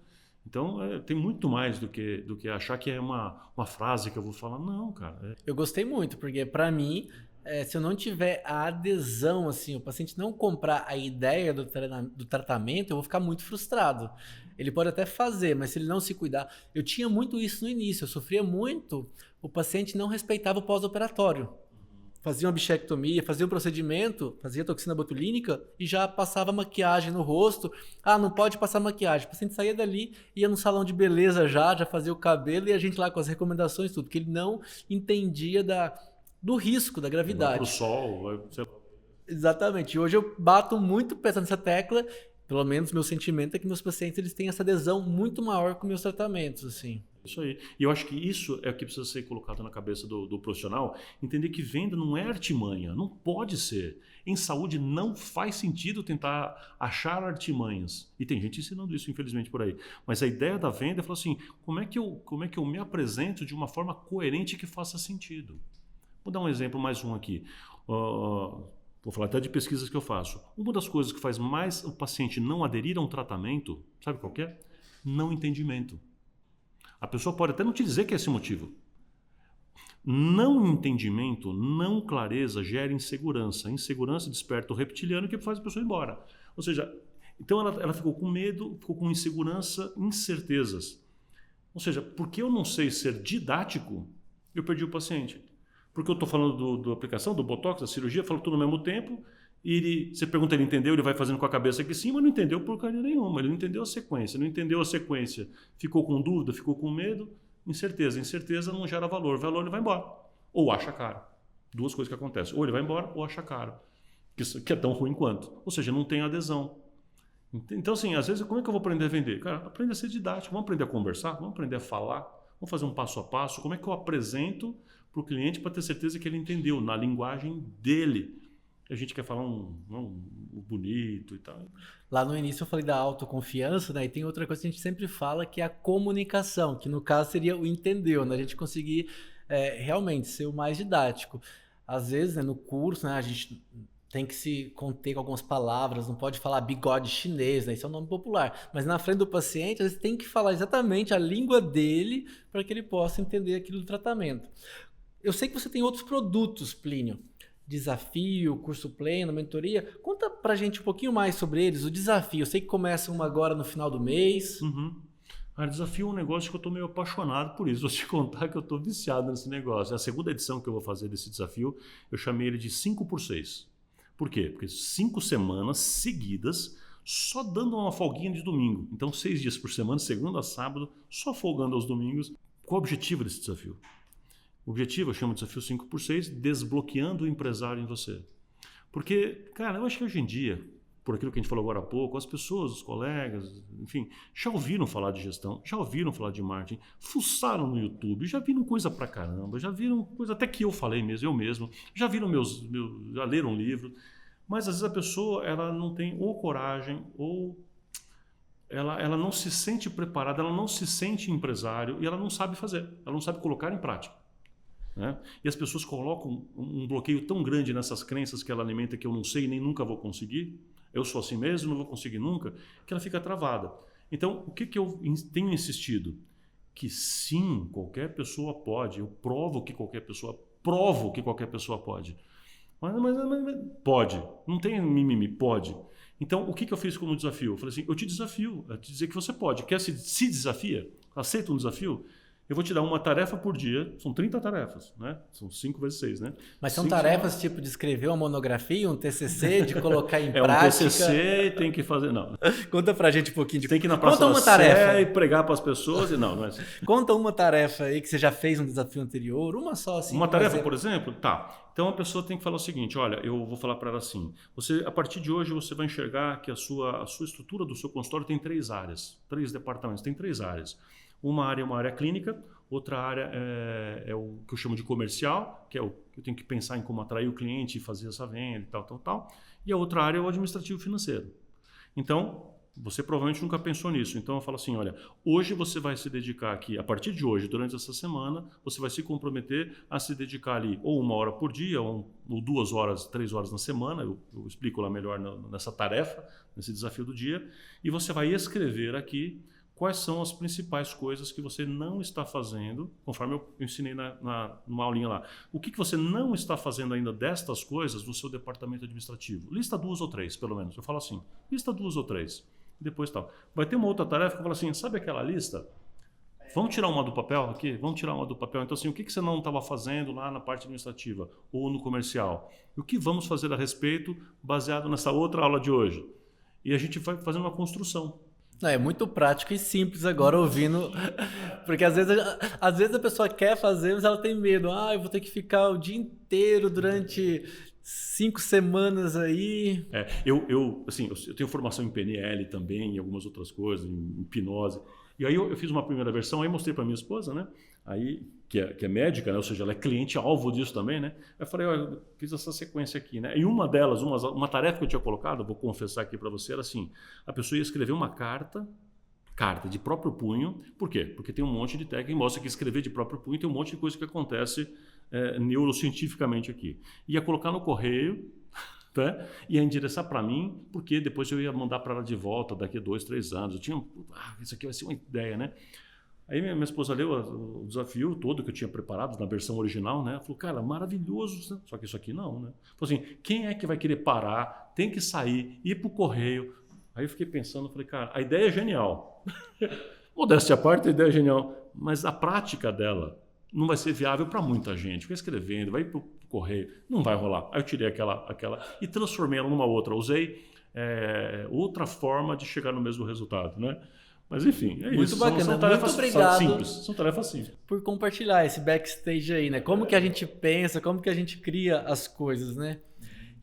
Então, tem muito mais do que achar que é uma frase que eu vou falar. Não, cara. Eu gostei muito, porque para mim, se eu não tiver a adesão, assim, o paciente não comprar a ideia do tratamento, eu vou ficar muito frustrado. Ele pode até fazer, mas se ele não se cuidar... Eu tinha muito isso no início, eu sofria muito, o paciente não respeitava o pós-operatório. Fazia uma bichectomia, fazia um procedimento, fazia toxina botulínica e já passava maquiagem no rosto. Ah, não pode passar maquiagem. O paciente saía dali, ia no salão de beleza já fazia o cabelo e a gente lá com as recomendações tudo, porque ele não entendia do risco, da gravidade. Vai pro sol, Exatamente. E hoje eu bato muito pesado nessa tecla, pelo menos meu sentimento é que meus pacientes eles têm essa adesão muito maior com meus tratamentos, assim. Isso aí. E eu acho que isso é o que precisa ser colocado na cabeça do profissional, entender que venda não é artimanha, não pode ser. Em saúde não faz sentido tentar achar artimanhas. E tem gente ensinando isso, infelizmente, por aí. Mas a ideia da venda é falar assim, como é que eu me apresento de uma forma coerente que faça sentido? Vou dar um exemplo, mais um aqui. Vou falar até de pesquisas que eu faço. Uma das coisas que faz mais o paciente não aderir a um tratamento, sabe qual que é? Não entendimento. A pessoa pode até não te dizer que é esse motivo. Não entendimento, não clareza gera insegurança. Insegurança desperta o reptiliano que faz a pessoa ir embora. Ou seja, então ela ficou com medo, ficou com insegurança, incertezas. Ou seja, porque eu não sei ser didático, eu perdi o paciente. Porque eu estou falando da aplicação, do botox, da cirurgia, falo tudo ao mesmo tempo, e você pergunta, ele entendeu, ele vai fazendo com a cabeça aqui em cima, não entendeu porcaria nenhuma, ele não entendeu a sequência, ficou com dúvida, ficou com medo, incerteza não gera valor ele vai embora, ou acha caro. Duas coisas que acontecem, ou ele vai embora ou acha caro, que é tão ruim quanto, ou seja, não tem adesão. Então assim, às vezes como é que eu vou aprender a vender? Cara, aprenda a ser didático, vamos aprender a conversar, vamos aprender a falar, vamos fazer um passo a passo, como é que eu apresento para o cliente para ter certeza que ele entendeu na linguagem dele. A gente quer falar um bonito e tal. Lá no início eu falei da autoconfiança, né? E tem outra coisa que a gente sempre fala que é a comunicação, que no caso seria o entendeu, né? A gente conseguir realmente ser o mais didático. Às vezes, né, no curso, né, a gente tem que se conter com algumas palavras, não pode falar bigode chinês, né? Isso é um nome popular. Mas na frente do paciente, às vezes tem que falar exatamente a língua dele para que ele possa entender aquilo do tratamento. Eu sei que você tem outros produtos, Plínio. Desafio, curso pleno, mentoria. Conta pra gente um pouquinho mais sobre eles. O desafio, eu sei que começa uma agora no final do mês. Desafio é um negócio que eu estou meio apaixonado por isso. Vou te contar que eu estou viciado nesse negócio. É a segunda edição que eu vou fazer desse desafio. Eu chamei ele de 5x6. Por quê? Porque 5 semanas seguidas, só dando uma folguinha de domingo. Então 6 dias por semana, segunda a sábado, só folgando aos domingos. Qual o objetivo desse desafio? O objetivo, eu chamo de desafio 5x6, desbloqueando o empresário em você. Porque, cara, eu acho que hoje em dia, por aquilo que a gente falou agora há pouco, as pessoas, os colegas, enfim, já ouviram falar de gestão, já ouviram falar de marketing, fuçaram no YouTube, já viram coisa pra caramba, já viram coisa até que eu falei mesmo, eu mesmo, já viram já leram um livro, mas às vezes a pessoa ela não tem ou coragem ou ela não se sente preparada, ela não se sente empresário e ela não sabe fazer, ela não sabe colocar em prática. Né? E as pessoas colocam um bloqueio tão grande nessas crenças que ela alimenta que eu não sei nem nunca vou conseguir, eu sou assim mesmo, não vou conseguir nunca, que ela fica travada. Então, o que eu tenho insistido? Que sim, qualquer pessoa pode, eu provo que qualquer pessoa pode. Mas pode, não tem mimimi, pode. Então, o que eu fiz como desafio? Eu falei assim, eu te desafio a te dizer que você pode. Quer se desafia? Aceita um desafio? Eu vou te dar uma tarefa por dia, são 30 tarefas, né? São 5 vezes 6, né? Mas são tarefas tipo de escrever uma monografia, um TCC, de colocar em prática? É um TCC, tem que fazer... Não. Conta pra gente um pouquinho. Tem que ir na praça da Sé e pregar pras pessoas e não é assim. Conta uma tarefa aí que você já fez um desafio anterior, uma só assim. Uma tarefa, por exemplo? Tá. Então a pessoa tem que falar o seguinte, olha, eu vou falar para ela assim, a partir de hoje você vai enxergar que a sua estrutura do seu consultório tem 3 áreas, 3 departamentos, tem 3 áreas. Uma área é uma área clínica, outra área é o que eu chamo de comercial, que é o que eu tenho que pensar em como atrair o cliente e fazer essa venda e tal. E a outra área é o administrativo financeiro. Então, você provavelmente nunca pensou nisso. Então, eu falo assim, olha, hoje você vai se dedicar aqui, a partir de hoje, durante essa semana, você vai se comprometer a se dedicar ali ou 1 hora por dia, ou 2 horas, 3 horas na semana, eu explico lá melhor nessa tarefa, nesse desafio do dia, e você vai escrever aqui quais são as principais coisas que você não está fazendo, conforme eu ensinei numa aulinha lá. O que você não está fazendo ainda destas coisas no seu departamento administrativo? Lista 2 ou 3, pelo menos. Eu falo assim, lista 2 ou 3. Depois tal. Vai ter uma outra tarefa que eu falo assim, sabe aquela lista? Vamos tirar uma do papel aqui? Vamos tirar uma do papel. Então, assim, o que você não estava fazendo lá na parte administrativa ou no comercial? E o que vamos fazer a respeito baseado nessa outra aula de hoje? E a gente vai fazendo uma construção. É muito prático e simples agora ouvindo, porque às vezes a pessoa quer fazer, mas ela tem medo. Eu vou ter que ficar o dia inteiro durante 5 semanas aí. Eu tenho formação em PNL também, e algumas outras coisas, em hipnose. E aí eu fiz uma primeira versão, aí mostrei para minha esposa, né? Aí, que é médica, né? Ou seja, ela é cliente-alvo disso também, né? Eu falei, eu fiz essa sequência aqui, né? E uma delas, uma tarefa que eu tinha colocado, vou confessar aqui para você, era assim, a pessoa ia escrever uma carta de próprio punho. Por quê? Porque tem um monte de técnica que mostra que escrever de próprio punho tem um monte de coisa que acontece neurocientificamente aqui. Ia colocar no correio, tá? Ia endereçar para mim, porque depois eu ia mandar para ela de volta daqui a 2, 3 anos. Eu tinha, isso aqui vai ser uma ideia, né? Aí minha esposa leu o desafio todo que eu tinha preparado na versão original, né? Falou, cara, maravilhoso, né? Só que isso aqui não, né? Falou assim, quem é que vai querer parar, tem que sair, ir para o correio? Aí eu fiquei pensando, falei, cara, a ideia é genial. Modéstia à parte, a ideia é genial, mas a prática dela não vai ser viável para muita gente. Vai escrevendo, vai para o correio, não vai rolar. Aí eu tirei aquela e transformei ela numa outra. Usei outra forma de chegar no mesmo resultado, né? Mas enfim, é muito isso. Bacana. São tarefas muito obrigado simples. São tarefas simples. Por compartilhar esse backstage aí, né? Como que a gente pensa, como que a gente cria as coisas, né?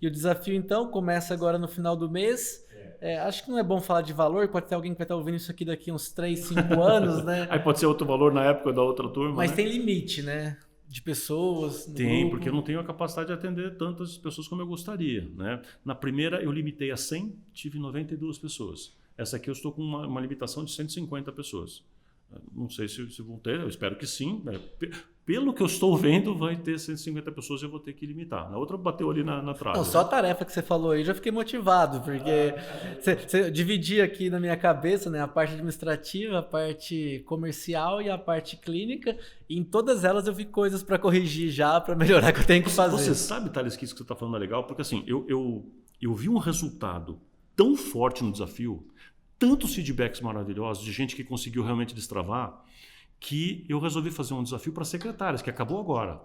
E o desafio, então, começa agora no final do mês. Acho que não é bom falar de valor, pode ter alguém que vai estar ouvindo isso aqui daqui uns 3, 5 anos, né? Aí pode ser outro valor na época da outra turma, mas né? tem limite, né? De pessoas no Tem, grupo. porque eu não tenho a capacidade de atender tantas pessoas como eu gostaria, né? Na primeira eu limitei a 100, tive 92 pessoas. Essa aqui eu estou com uma limitação de 150 pessoas. Não sei se vão ter, eu espero que sim. Pelo que eu estou vendo, vai ter 150 pessoas e eu vou ter que limitar. Na outra bateu ali na trave. Não, só a tarefa que você falou aí, já fiquei motivado, porque você dividia aqui na minha cabeça, né, a parte administrativa, a parte comercial e a parte clínica, e em todas elas eu vi coisas para corrigir já, para melhorar que eu tenho que fazer. Você sabe, Thales, que isso que você está falando é legal, porque assim, eu vi um resultado tão forte no desafio, tantos feedbacks maravilhosos de gente que conseguiu realmente destravar, que eu resolvi fazer um desafio para secretárias, que acabou agora.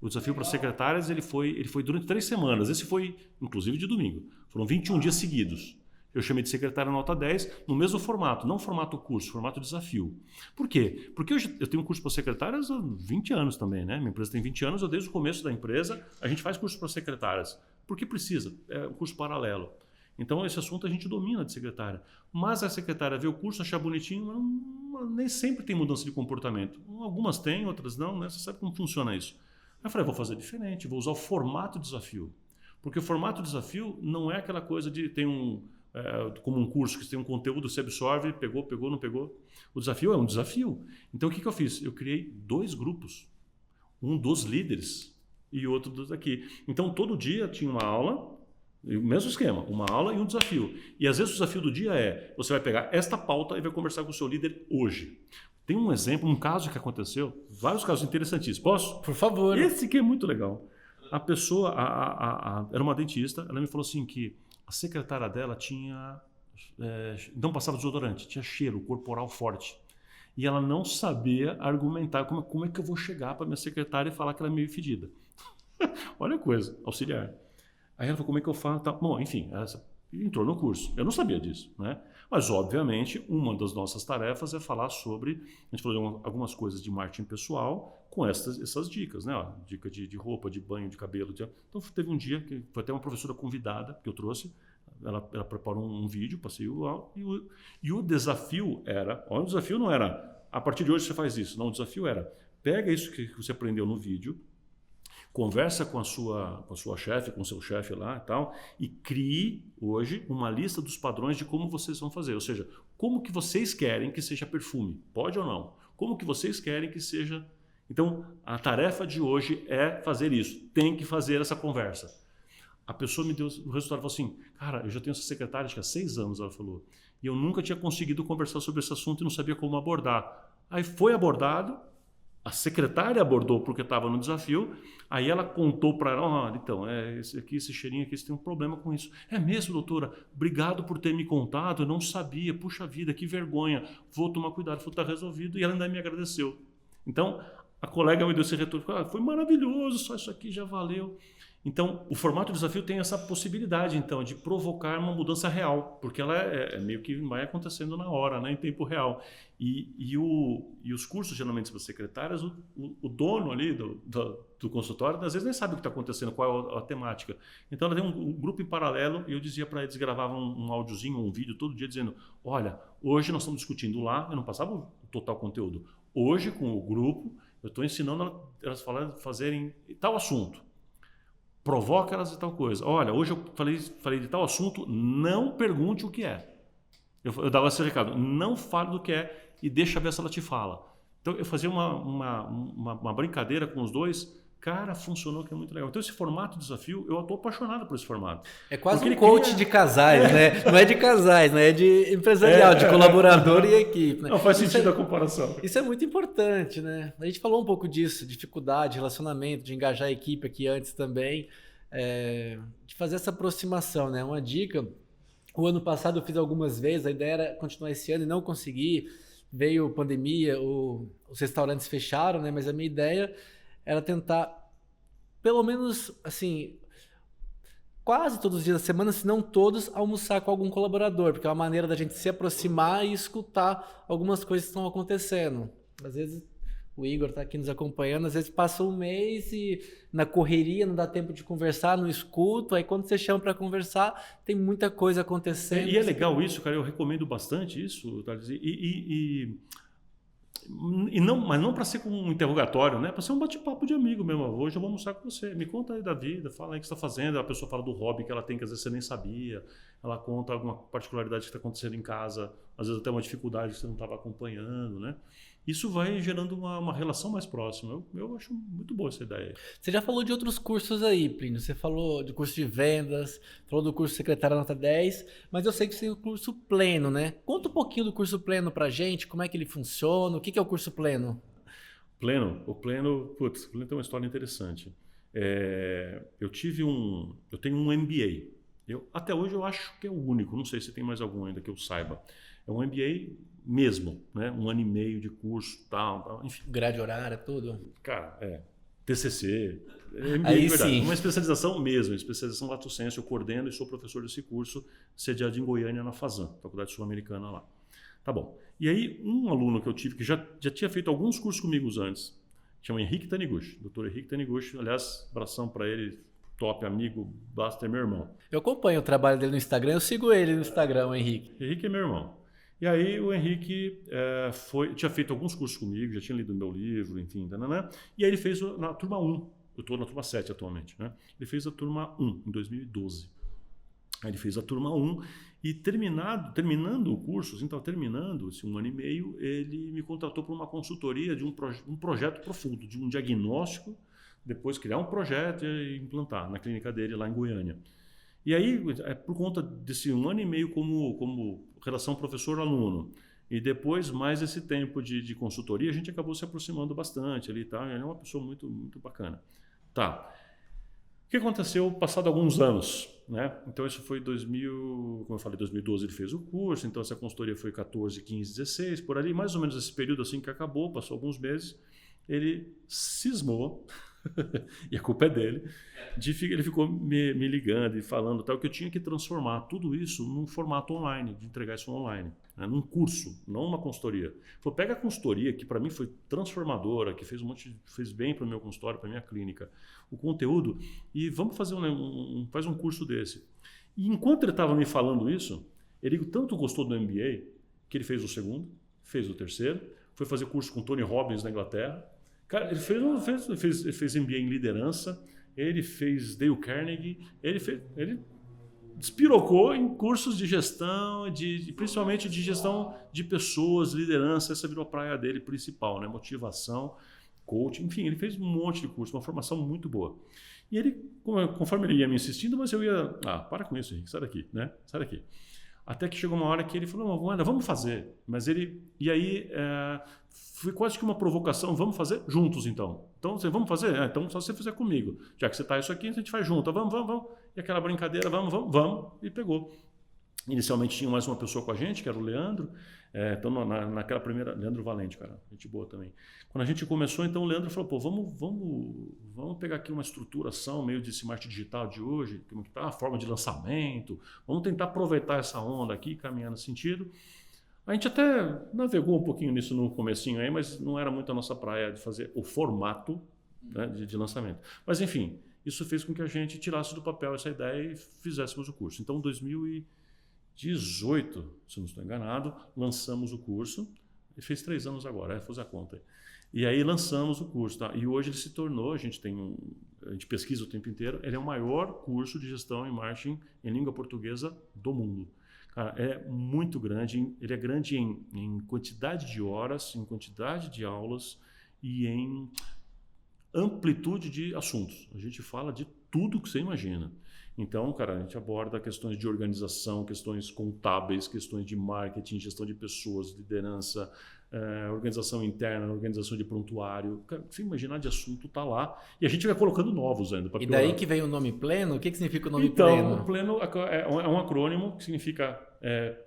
O desafio para secretárias ele foi durante 3 semanas. Esse foi, inclusive, de domingo. Foram 21 dias seguidos. Eu chamei de secretária nota 10, no mesmo formato, não formato curso, formato desafio. Por quê? Porque eu tenho um curso para secretárias há 20 anos também, né? Minha empresa tem 20 anos, eu desde o começo da empresa, a gente faz curso para secretárias. Porque precisa, é um curso paralelo. Então, esse assunto a gente domina de secretária. Mas a secretária vê o curso, achar bonitinho, mas nem sempre tem mudança de comportamento. Algumas têm, outras não, né? Você sabe como funciona isso. Aí eu falei, vou fazer diferente, vou usar o formato desafio. Porque o formato desafio não é aquela coisa de tem como um curso que tem um conteúdo, você absorve, pegou, não pegou. O desafio é um desafio. Então, o que eu fiz? Eu criei 2 grupos. Um dos líderes e outro dos aqui. Então, todo dia tinha uma aula. O mesmo esquema, uma aula e um desafio. E às vezes o desafio do dia você vai pegar esta pauta e vai conversar com o seu líder hoje. Tem um exemplo, um caso que aconteceu, vários casos interessantíssimos. Posso? Por favor. Esse que é muito legal. A pessoa, era uma dentista, ela me falou assim que a secretária dela não passava desodorante, tinha cheiro corporal forte. E ela não sabia argumentar como é que eu vou chegar para minha secretária e falar que ela é meio fedida. Olha a coisa, auxiliar. Aí ela falou, como é que eu falo? Tá. Bom, enfim, ela entrou no curso. Eu não sabia disso, né? Mas, obviamente, uma das nossas tarefas é falar sobre... A gente falou de algumas coisas de marketing pessoal com essas dicas, né? Dica de roupa, de banho, de cabelo. Então, teve um dia que foi até uma professora convidada que eu trouxe. Ela preparou um vídeo, passei e o desafio era... Olha, o desafio não era, a partir de hoje você faz isso. Não, o desafio era, pega isso que você aprendeu no vídeo, conversa com a sua chefe, com o seu chefe lá e tal, e crie hoje uma lista dos padrões de como vocês vão fazer. Ou seja, como que vocês querem que seja perfume? Pode ou não? Como que vocês querem que seja... Então, a tarefa de hoje é fazer isso. Tem que fazer essa conversa. a pessoa me deu o resultado, falou assim, cara, eu já tenho essa secretária acho que há 6 anos, ela falou, e eu nunca tinha conseguido conversar sobre esse assunto e não sabia como abordar. Aí foi abordado, a secretária abordou porque estava no desafio, aí ela contou para ela, então, esse cheirinho aqui, você tem um problema com isso. É mesmo, doutora? Obrigado por ter me contado, eu não sabia, puxa vida, que vergonha, vou tomar cuidado, está resolvido, e ela ainda me agradeceu. Então, a colega me deu esse retorno, foi maravilhoso, só isso aqui já valeu. Então, o formato do desafio tem essa possibilidade, então, de provocar uma mudança real, porque ela meio que vai acontecendo na hora, né, em tempo real. E os cursos, geralmente, para secretárias, o dono ali do consultório, às vezes nem sabe o que está acontecendo, qual é a temática. Então, ela tem um grupo em paralelo, e eu dizia para eles, gravavam um áudiozinho, um vídeo todo dia, dizendo, olha, hoje nós estamos discutindo lá, eu não passava o total conteúdo. Hoje, com o grupo, eu estou ensinando elas fazerem tal assunto. Provoca elas de tal coisa. Olha, hoje eu falei de tal assunto, não pergunte o que é. Eu dava esse recado, não fale do que é e deixa ver se ela te fala. Então eu fazia uma brincadeira com os dois, cara, funcionou, que é muito legal. Então esse formato de desafio, eu estou apaixonado por esse formato. É quase um coach de casais, né? Não é de casais, né? É de empresarial, de colaborador e equipe. Né? Não faz sentido a comparação. Isso é muito importante, né? A gente falou um pouco disso, dificuldade, relacionamento, de engajar a equipe aqui antes também, de fazer essa aproximação, né? Uma dica, o ano passado eu fiz algumas vezes, a ideia era continuar esse ano e não consegui, veio pandemia, os restaurantes fecharam, né? Mas a minha ideia era tentar, pelo menos, assim, quase todos os dias da semana, se não todos, almoçar com algum colaborador, porque é uma maneira da gente se aproximar e escutar algumas coisas que estão acontecendo. Às vezes o Igor está aqui nos acompanhando, às vezes passa um mês e na correria não dá tempo de conversar, não escuto, aí quando você chama para conversar, tem muita coisa acontecendo. E é legal isso, cara, eu recomendo bastante isso, Thales, mas não para ser como um interrogatório, né? Para ser um bate-papo de amigo mesmo. Hoje eu vou almoçar com você. Me conta aí da vida, fala aí o que você está fazendo. A pessoa fala do hobby que ela tem, que às vezes você nem sabia. Ela conta alguma particularidade que está acontecendo em casa, às vezes até uma dificuldade que você não estava acompanhando, né? Isso vai gerando uma relação mais próxima. Eu acho muito boa essa ideia. Você já falou de outros cursos aí, Plínio. Você falou de curso de vendas, falou do curso Secretária Nota 10, mas eu sei que você tem o curso Pleno, né? Conta um pouquinho do curso Pleno pra gente, como é que ele funciona, o que é o curso Pleno? O Pleno tem uma história interessante. Eu tenho um MBA. Até hoje eu acho que é o único, não sei se tem mais algum ainda que eu saiba. É um MBA mesmo, né? 1 ano e meio de curso, tal, enfim. Grade horária, tudo. Cara, TCC, MBA aí de verdade. Sim. Uma especialização mesmo, especialização lato sensu, eu coordeno e sou professor desse curso, sediado em Goiânia, na FASAN, Faculdade Sul-Americana lá. Tá bom. E aí, um aluno que eu tive, que já tinha feito alguns cursos comigo antes, chama Henrique Taniguchi, doutor Henrique Taniguchi, aliás, abração para ele, top amigo, basta é meu irmão. Eu acompanho o trabalho dele no Instagram, eu sigo ele no Instagram, o Henrique. Henrique é meu irmão. E aí o Henrique tinha feito alguns cursos comigo, já tinha lido meu livro, enfim, né? E aí ele fez na turma 1, eu estou na turma 7 atualmente, né? Ele fez a turma 1 em 2012. Aí ele fez a turma 1 e terminando o curso, assim, estava terminando esse 1 ano e meio, ele me contratou para uma consultoria de um projeto profundo, de um diagnóstico, depois criar um projeto e implantar na clínica dele lá em Goiânia. E aí, por conta desse 1 ano e meio como relação professor-aluno, e depois mais esse tempo de consultoria, a gente acabou se aproximando bastante ali, tá? Ele é uma pessoa muito, muito bacana. Tá. O que aconteceu passado alguns anos, né? Então isso foi 2000, como eu falei, 2012 ele fez o curso, então essa consultoria foi 14, 15, 16, por ali, mais ou menos esse período assim que acabou, passou alguns meses, ele cismou, e a culpa é dele, ele ficou me ligando e falando tal, que eu tinha que transformar tudo isso num formato online, de entregar isso online, né, num curso, não uma consultoria. Ele falou, pega a consultoria, que para mim foi transformadora, que fez bem para o meu consultório, para a minha clínica, o conteúdo, e vamos fazer faz um curso desse. E enquanto ele estava me falando isso, ele tanto gostou do MBA, que ele fez o segundo, fez o terceiro, foi fazer curso com Tony Robbins na Inglaterra. Cara, ele fez MBA em liderança, ele fez Dale Carnegie, ele despirocou em cursos de gestão, principalmente de gestão de pessoas, liderança, essa virou a praia dele principal, né? Motivação, coaching, enfim, ele fez um monte de curso, uma formação muito boa. E ele, conforme ele ia me insistindo, mas eu ia, para com isso, Henrique, sai daqui, né? Sai daqui. Até que chegou uma hora que ele falou, não, Wanda, vamos fazer. Mas ele, e aí foi quase que uma provocação, vamos fazer juntos então. Então, vamos fazer? Então só você fizer comigo. Já que você está isso aqui, a gente faz junto. Vamos. E aquela brincadeira, vamos. E pegou. Inicialmente tinha mais uma pessoa com a gente, que era o Leandro. Então, naquela primeira... Leandro Valente, cara, gente boa também. Quando a gente começou, então o Leandro falou, pô, vamos pegar aqui uma estruturação meio de smart digital de hoje, como que tá a forma de lançamento, vamos tentar aproveitar essa onda aqui, caminhar nesse sentido. A gente até navegou um pouquinho nisso no comecinho aí, mas não era muito a nossa praia de fazer o formato, né, de lançamento. Mas enfim, isso fez com que a gente tirasse do papel essa ideia e fizéssemos o curso. Então, em 2018, se não estou enganado, lançamos o curso. Ele fez 3 anos agora, fiz a conta. E aí lançamos o curso. Tá? E hoje ele se tornou, a gente pesquisa o tempo inteiro, ele é o maior curso de gestão e marketing em língua portuguesa do mundo. Cara, é muito grande, ele é grande em quantidade de horas, em quantidade de aulas e em amplitude de assuntos. A gente fala de tudo que você imagina. Então, cara, a gente aborda questões de organização, questões contábeis, questões de marketing, gestão de pessoas, liderança, organização interna, organização de prontuário. Cara, você imaginar de assunto está lá. E a gente vai colocando novos ainda. E daí que vem o nome Pleno? O que significa o nome Pleno? Pleno? O Pleno é um acrônimo que significa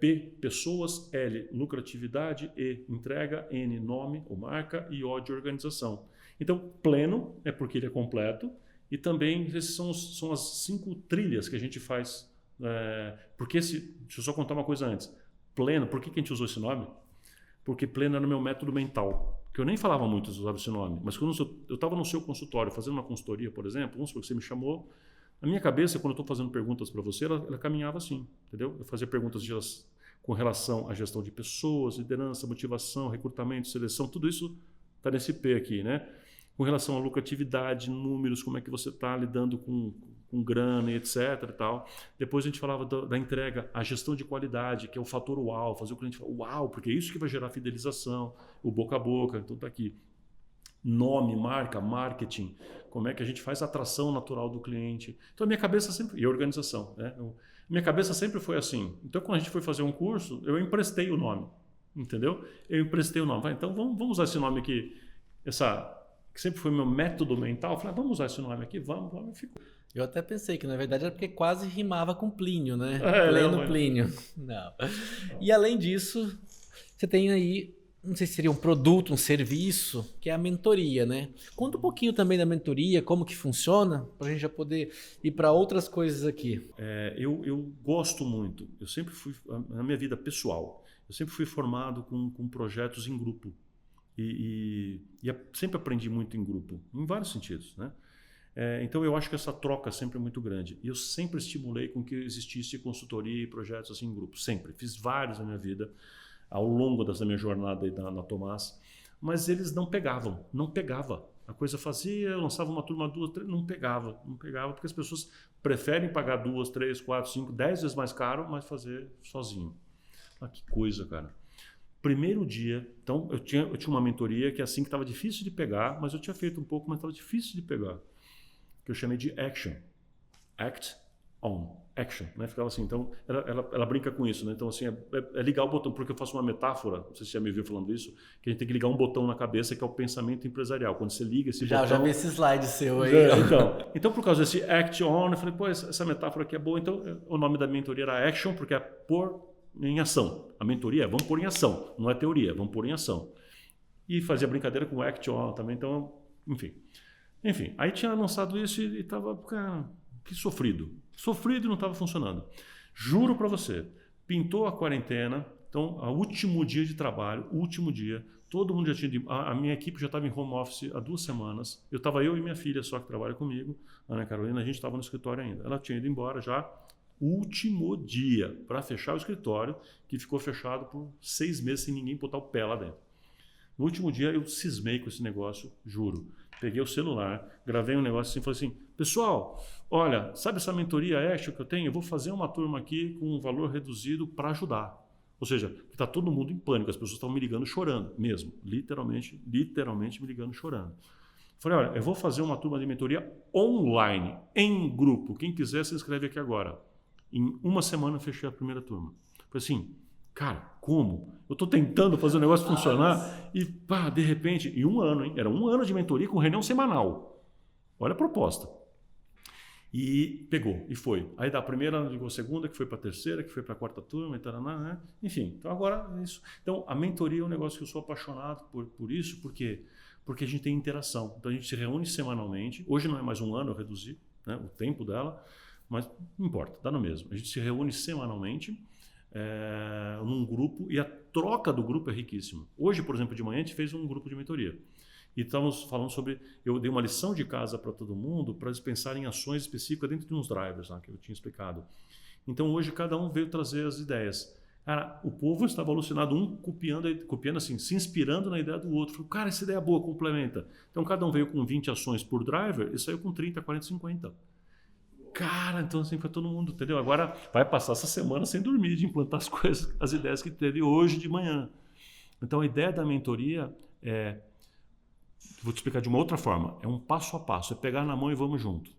P, pessoas, L, lucratividade, E, entrega, N, nome ou marca e O de organização. Então, Pleno é porque ele é completo. E também esses são as 5 trilhas que a gente faz. Deixa eu só contar uma coisa antes. Pleno, por que a gente usou esse nome? Porque Pleno era o meu método mental. Que eu nem falava muito usava esse nome. Mas quando eu estava no seu consultório fazendo uma consultoria, por exemplo, vamos supor que você me chamou, a minha cabeça, quando eu estou fazendo perguntas para você, ela caminhava assim, entendeu? Eu fazia perguntas com relação à gestão de pessoas, liderança, motivação, recrutamento, seleção, tudo isso está nesse P aqui, né? Com relação à lucratividade, números, como é que você está lidando com grana e etc. E tal. Depois a gente falava da entrega, a gestão de qualidade, que é o fator uau, fazer o cliente falar uau, porque é isso que vai gerar fidelização, o boca a boca, então está aqui. Nome, marca, marketing, como é que a gente faz a atração natural do cliente. Então a minha cabeça sempre... E a organização, né? Minha cabeça sempre foi assim. Então quando a gente foi fazer um curso, eu emprestei o nome, entendeu? Eu emprestei o nome. Então vamos usar esse nome aqui, que sempre foi meu método mental, falei, vamos usar esse nome aqui, vamos, e ficou. Eu até pensei que na verdade era porque quase rimava com Plínio, né? Pleno. Plínio. Não. E além disso, você tem aí, não sei se seria um produto, um serviço, que é a mentoria, né? Conta um pouquinho também da mentoria, como que funciona, para a gente já poder ir para outras coisas aqui. Eu gosto muito, eu sempre fui, na minha vida pessoal, eu sempre fui formado com projetos em grupo. E sempre aprendi muito em grupo, em vários sentidos, né? Então eu acho que essa troca sempre é muito grande. E eu sempre estimulei com que existisse consultoria e projetos assim em grupo, sempre. Fiz vários na minha vida, ao longo dessa minha jornada aí na Tomás, mas eles não pegavam. A coisa fazia, eu lançava uma turma, 2, 3, não pegava, porque as pessoas preferem pagar 2, 3, 4, 5, 10 vezes mais caro, mas fazer sozinho. Que coisa, cara. Primeiro dia, então eu tinha uma mentoria que assim que estava difícil de pegar, mas eu tinha feito um pouco, mas estava difícil de pegar, que eu chamei de action, act on, action, né? Ficava assim, então ela brinca com isso, né? Então assim, é ligar o botão, porque eu faço uma metáfora, não sei se você já me viu falando isso, que a gente tem que ligar um botão na cabeça que é o pensamento empresarial, quando você liga esse botão... Já vi esse slide seu aí. Então por causa desse act on, eu falei, pô, essa metáfora aqui é boa, então o nome da mentoria era action, porque é pôr em ação. A mentoria vamos pôr em ação, não é teoria, vamos pôr em ação. E fazia brincadeira com o act on também, então, enfim, aí tinha lançado isso e estava, cara, que sofrido e não estava funcionando. Juro para você, pintou a quarentena, então, o último dia de trabalho, todo mundo já tinha, a minha equipe já estava em home office há 2 semanas, eu e minha filha só que trabalha comigo, a Ana Carolina, a gente estava no escritório ainda, ela tinha ido embora já, último dia para fechar o escritório, que ficou fechado por 6 meses sem ninguém botar o pé lá dentro. No último dia eu cismei com esse negócio, juro. Peguei o celular, gravei um negócio assim, falei assim, pessoal, olha, sabe essa mentoria extra que eu tenho? Eu vou fazer uma turma aqui com um valor reduzido para ajudar. Ou seja, está todo mundo em pânico, as pessoas estão me ligando chorando mesmo, literalmente me ligando chorando. Falei, olha, eu vou fazer uma turma de mentoria online, em grupo. Quem quiser se inscreve aqui agora. Em uma semana eu fechei a primeira turma. Falei assim, cara, como? Eu estou tentando fazer o negócio funcionar e, pá, de repente, em um ano, hein? Era um ano de mentoria com reunião semanal. Olha a proposta. E pegou, e foi. Aí da primeira, ligou a segunda, que foi para a terceira, que foi para a quarta turma, e taraná, né? Enfim, então agora é isso. Então a mentoria é um negócio que eu sou apaixonado por isso, porque a gente tem interação. Então a gente se reúne semanalmente. Hoje não é mais um ano, eu reduzi, né, o tempo dela, mas não importa, dá no mesmo. A gente se reúne semanalmente num grupo e a troca do grupo é riquíssima. Hoje, por exemplo, de manhã a gente fez um grupo de mentoria. E estamos falando sobre... Eu dei uma lição de casa para todo mundo para eles pensarem em ações específicas dentro de uns drivers lá, que eu tinha explicado. Então hoje cada um veio trazer as ideias. Cara, o povo estava alucinado, um copiando assim, se inspirando na ideia do outro. Falou, cara, essa ideia é boa, complementa. Então cada um veio com 20 ações por driver e saiu com 30, 40, 50. Cara, então assim foi todo mundo, entendeu? Agora vai passar essa semana sem dormir de implantar as coisas, as ideias que teve hoje de manhã. Então a ideia da mentoria vou te explicar de uma outra forma, é um passo a passo, é pegar na mão e vamos junto.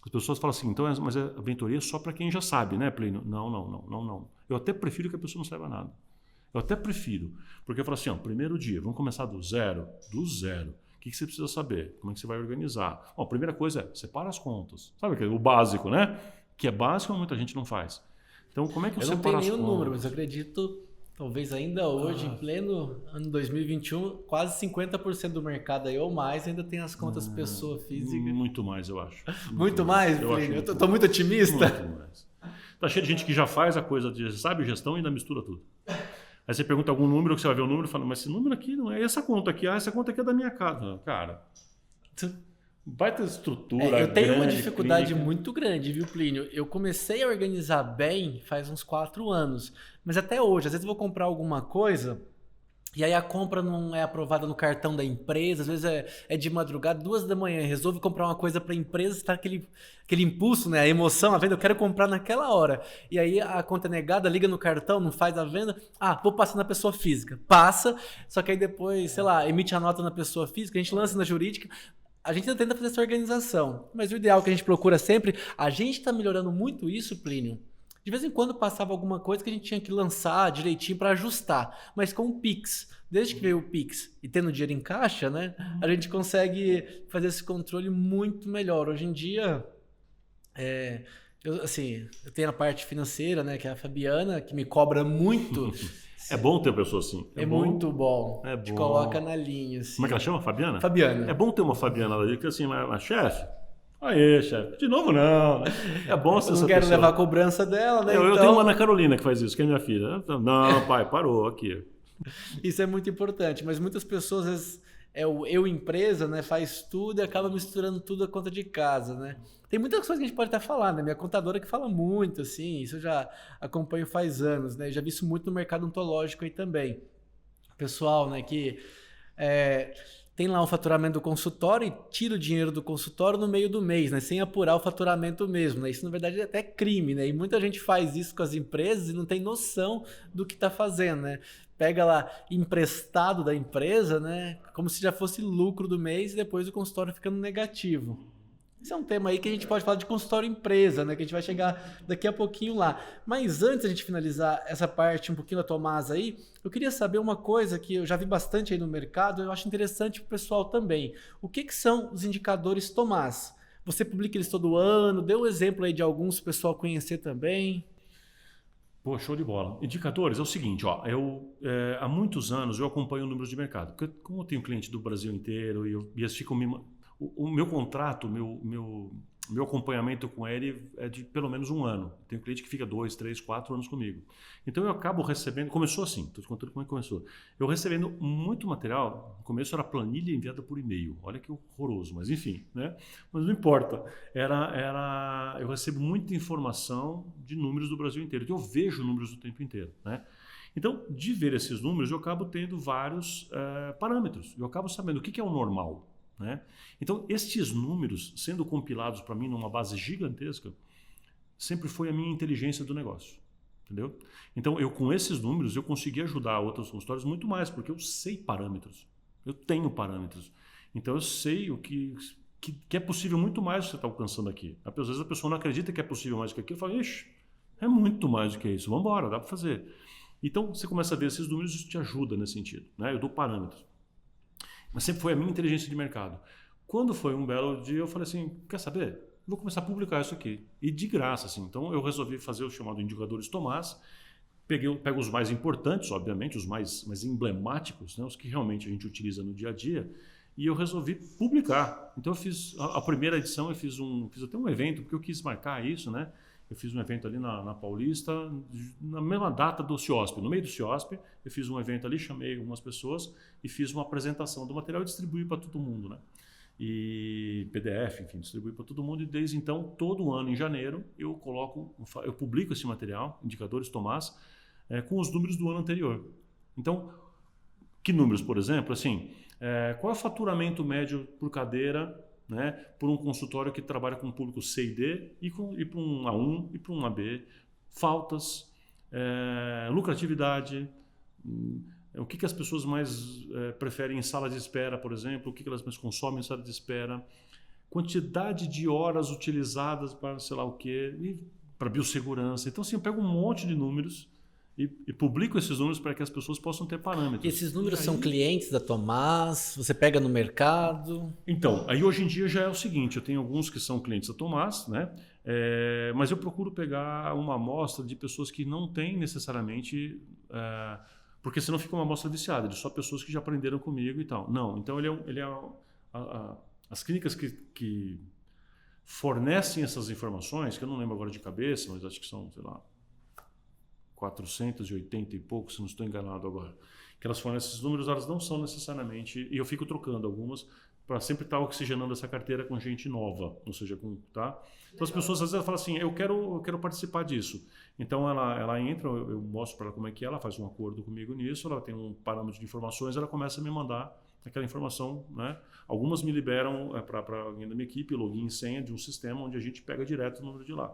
As pessoas falam assim, então, mas a mentoria é só para quem já sabe, né, Plínio? Não. Eu até prefiro que a pessoa não saiba nada. Eu até prefiro, porque eu falo assim, ó, primeiro dia, vamos começar do zero. O que você precisa saber? Como é que você vai organizar? Bom, a primeira coisa é, separa as contas. Sabe o básico, né? Que é básico, mas muita gente não faz. Então, como é que eu separo as contas? Eu não tenho nenhum número, mas eu acredito... Talvez ainda hoje, em pleno ano 2021, quase 50% do mercado aí ou mais ainda tem as contas pessoa física. Muito mais, eu acho. Muito mais, Plínio? Eu tô muito otimista. Muito mais. Tá cheio de gente que já faz a coisa, sabe gestão e ainda mistura tudo. Aí você pergunta algum número, que você vai ver o número e fala, mas esse número aqui não é essa conta aqui. Essa conta aqui é da minha casa. Cara, vai ter estrutura. Eu tenho uma grande, dificuldade clínica. muito grande, viu, Plínio? Eu comecei a organizar bem faz uns 4 anos. Mas até hoje, às vezes eu vou comprar alguma coisa e aí a compra não é aprovada no cartão da empresa, às vezes é de madrugada, 2 da manhã, resolve comprar uma coisa para a empresa, está aquele impulso, né? A emoção, a venda, eu quero comprar naquela hora. E aí a conta é negada, liga no cartão, não faz a venda, vou passar na pessoa física. Passa, só que aí depois, sei lá, emite a nota na pessoa física, a gente lança na jurídica. A gente ainda tenta fazer essa organização, mas o ideal que a gente procura sempre, a gente está melhorando muito isso, Plínio. De vez em quando passava alguma coisa que a gente tinha que lançar direitinho para ajustar, mas com o Pix, desde que veio o Pix e tendo dinheiro em caixa, né, a gente consegue fazer esse controle muito melhor. Hoje em dia, eu tenho a parte financeira, né, que é a Fabiana, que me cobra muito. É bom ter uma pessoa assim. É bom, muito bom. É bom. Te coloca na linha. Assim. Como é que ela chama? Fabiana? Fabiana. É bom ter uma Fabiana ali, porque assim, mas chefe, aí, chefe, de novo não. É bom ser essa pessoa. Eu não quero levar a cobrança dela, né? Eu tenho uma Ana Carolina que faz isso, que é minha filha. Não, pai, parou aqui. Isso é muito importante, mas muitas pessoas, às vezes, empresa, né, faz tudo e acaba misturando tudo a conta de casa, né? Tem muitas coisas que a gente pode até falar, né? Minha contadora que fala muito, assim, isso eu já acompanho faz anos, né? Já vi isso muito no mercado ontológico aí também. Pessoal, né, que tem lá um faturamento do consultório e tira o dinheiro do consultório no meio do mês, né? Sem apurar o faturamento mesmo, né? Isso, na verdade, é até crime, né? E muita gente faz isso com as empresas e não tem noção do que está fazendo, né? Pega lá emprestado da empresa, né? Como se já fosse lucro do mês e depois o consultório fica no negativo. Esse é um tema aí que a gente pode falar de consultório empresa, né? Que a gente vai chegar daqui a pouquinho lá. Mas antes de a gente finalizar essa parte um pouquinho da Tomás aí, eu queria saber uma coisa que eu já vi bastante aí no mercado, eu acho interessante para o pessoal também. O que são os indicadores Tomás? Você publica eles todo ano? Dê um exemplo aí de alguns para o pessoal conhecer também. Pô, show de bola. Indicadores é o seguinte, ó, há muitos anos eu acompanho números de mercado. Porque como eu tenho cliente do Brasil inteiro e eles ficam o meu contrato, meu acompanhamento com ele é de pelo menos 1 ano. Tem cliente que fica 2, 3, 4 anos comigo. Então eu acabo recebendo... Começou assim, estou te contando como é que começou. Eu recebendo muito material, no começo era planilha enviada por e-mail. Olha que horroroso, mas enfim, né? Mas não importa. Eu recebo muita informação de números do Brasil inteiro. Então eu vejo números o tempo inteiro, né? Então, de ver esses números, eu acabo tendo vários parâmetros. Eu acabo sabendo o que é o normal. Né? Então, estes números, sendo compilados para mim numa base gigantesca, sempre foi a minha inteligência do negócio. Entendeu? Então, com esses números, eu consegui ajudar outros consultórios muito mais, porque eu sei parâmetros. Eu tenho parâmetros. Então eu sei o que é possível muito mais do que você está alcançando aqui. Às vezes a pessoa não acredita que é possível mais do que aquilo, fala, ixi, é muito mais do que isso, vamos embora, dá para fazer. Então você começa a ver esses números, isso te ajuda nesse sentido, né? Eu dou parâmetros. Mas sempre foi a minha inteligência de mercado. Quando foi um belo dia, eu falei assim, quer saber? Vou começar a publicar isso aqui. E de graça, assim. Então eu resolvi fazer o chamado Indicadores Tomás. Pego os mais importantes, obviamente, os mais emblemáticos, né? Os que realmente a gente utiliza no dia a dia. E eu resolvi publicar. Então eu fiz a primeira edição, eu fiz até um evento, porque eu quis marcar isso, né? Eu fiz um evento ali na Paulista, na mesma data do CIOSP. No meio do CIOSP, eu fiz um evento ali, chamei algumas pessoas e fiz uma apresentação do material e distribuí para todo mundo, né? E PDF, enfim, distribuí para todo mundo. E desde então, todo ano, em janeiro, eu publico esse material, Indicadores Tomás, com os números do ano anterior. Então, que números, por exemplo? Assim, qual é o faturamento médio por cadeira, né, por um consultório que trabalha com o público C e D e para um A1 e para um AB, faltas, lucratividade, o que as pessoas mais preferem em sala de espera, por exemplo, o que elas mais consomem em sala de espera, quantidade de horas utilizadas para sei lá o quê, para biossegurança. Então, assim, eu pego um monte de números e publico esses números para que as pessoas possam ter parâmetros. E esses números são clientes da Tomás? Você pega no mercado? Então, aí hoje em dia já é o seguinte, eu tenho alguns que são clientes da Tomás, né? Mas eu procuro pegar uma amostra de pessoas que não têm necessariamente... porque senão fica uma amostra viciada, de só pessoas que já aprenderam comigo e tal. Não, então as clínicas que fornecem essas informações, que eu não lembro agora de cabeça, mas acho que são, sei lá, 480 e pouco, se não estou enganado agora, que elas fornecem esses números, elas não são necessariamente, e eu fico trocando algumas para sempre estar oxigenando essa carteira com gente nova, ou seja, tá? Então as pessoas às vezes falam assim, eu quero participar disso. Então ela entra, eu mostro para ela como é que ela faz um acordo comigo nisso, ela tem um parâmetro de informações, ela começa a me mandar aquela informação, né? Algumas me liberam para alguém da minha equipe, login e senha de um sistema onde a gente pega direto o número de lá.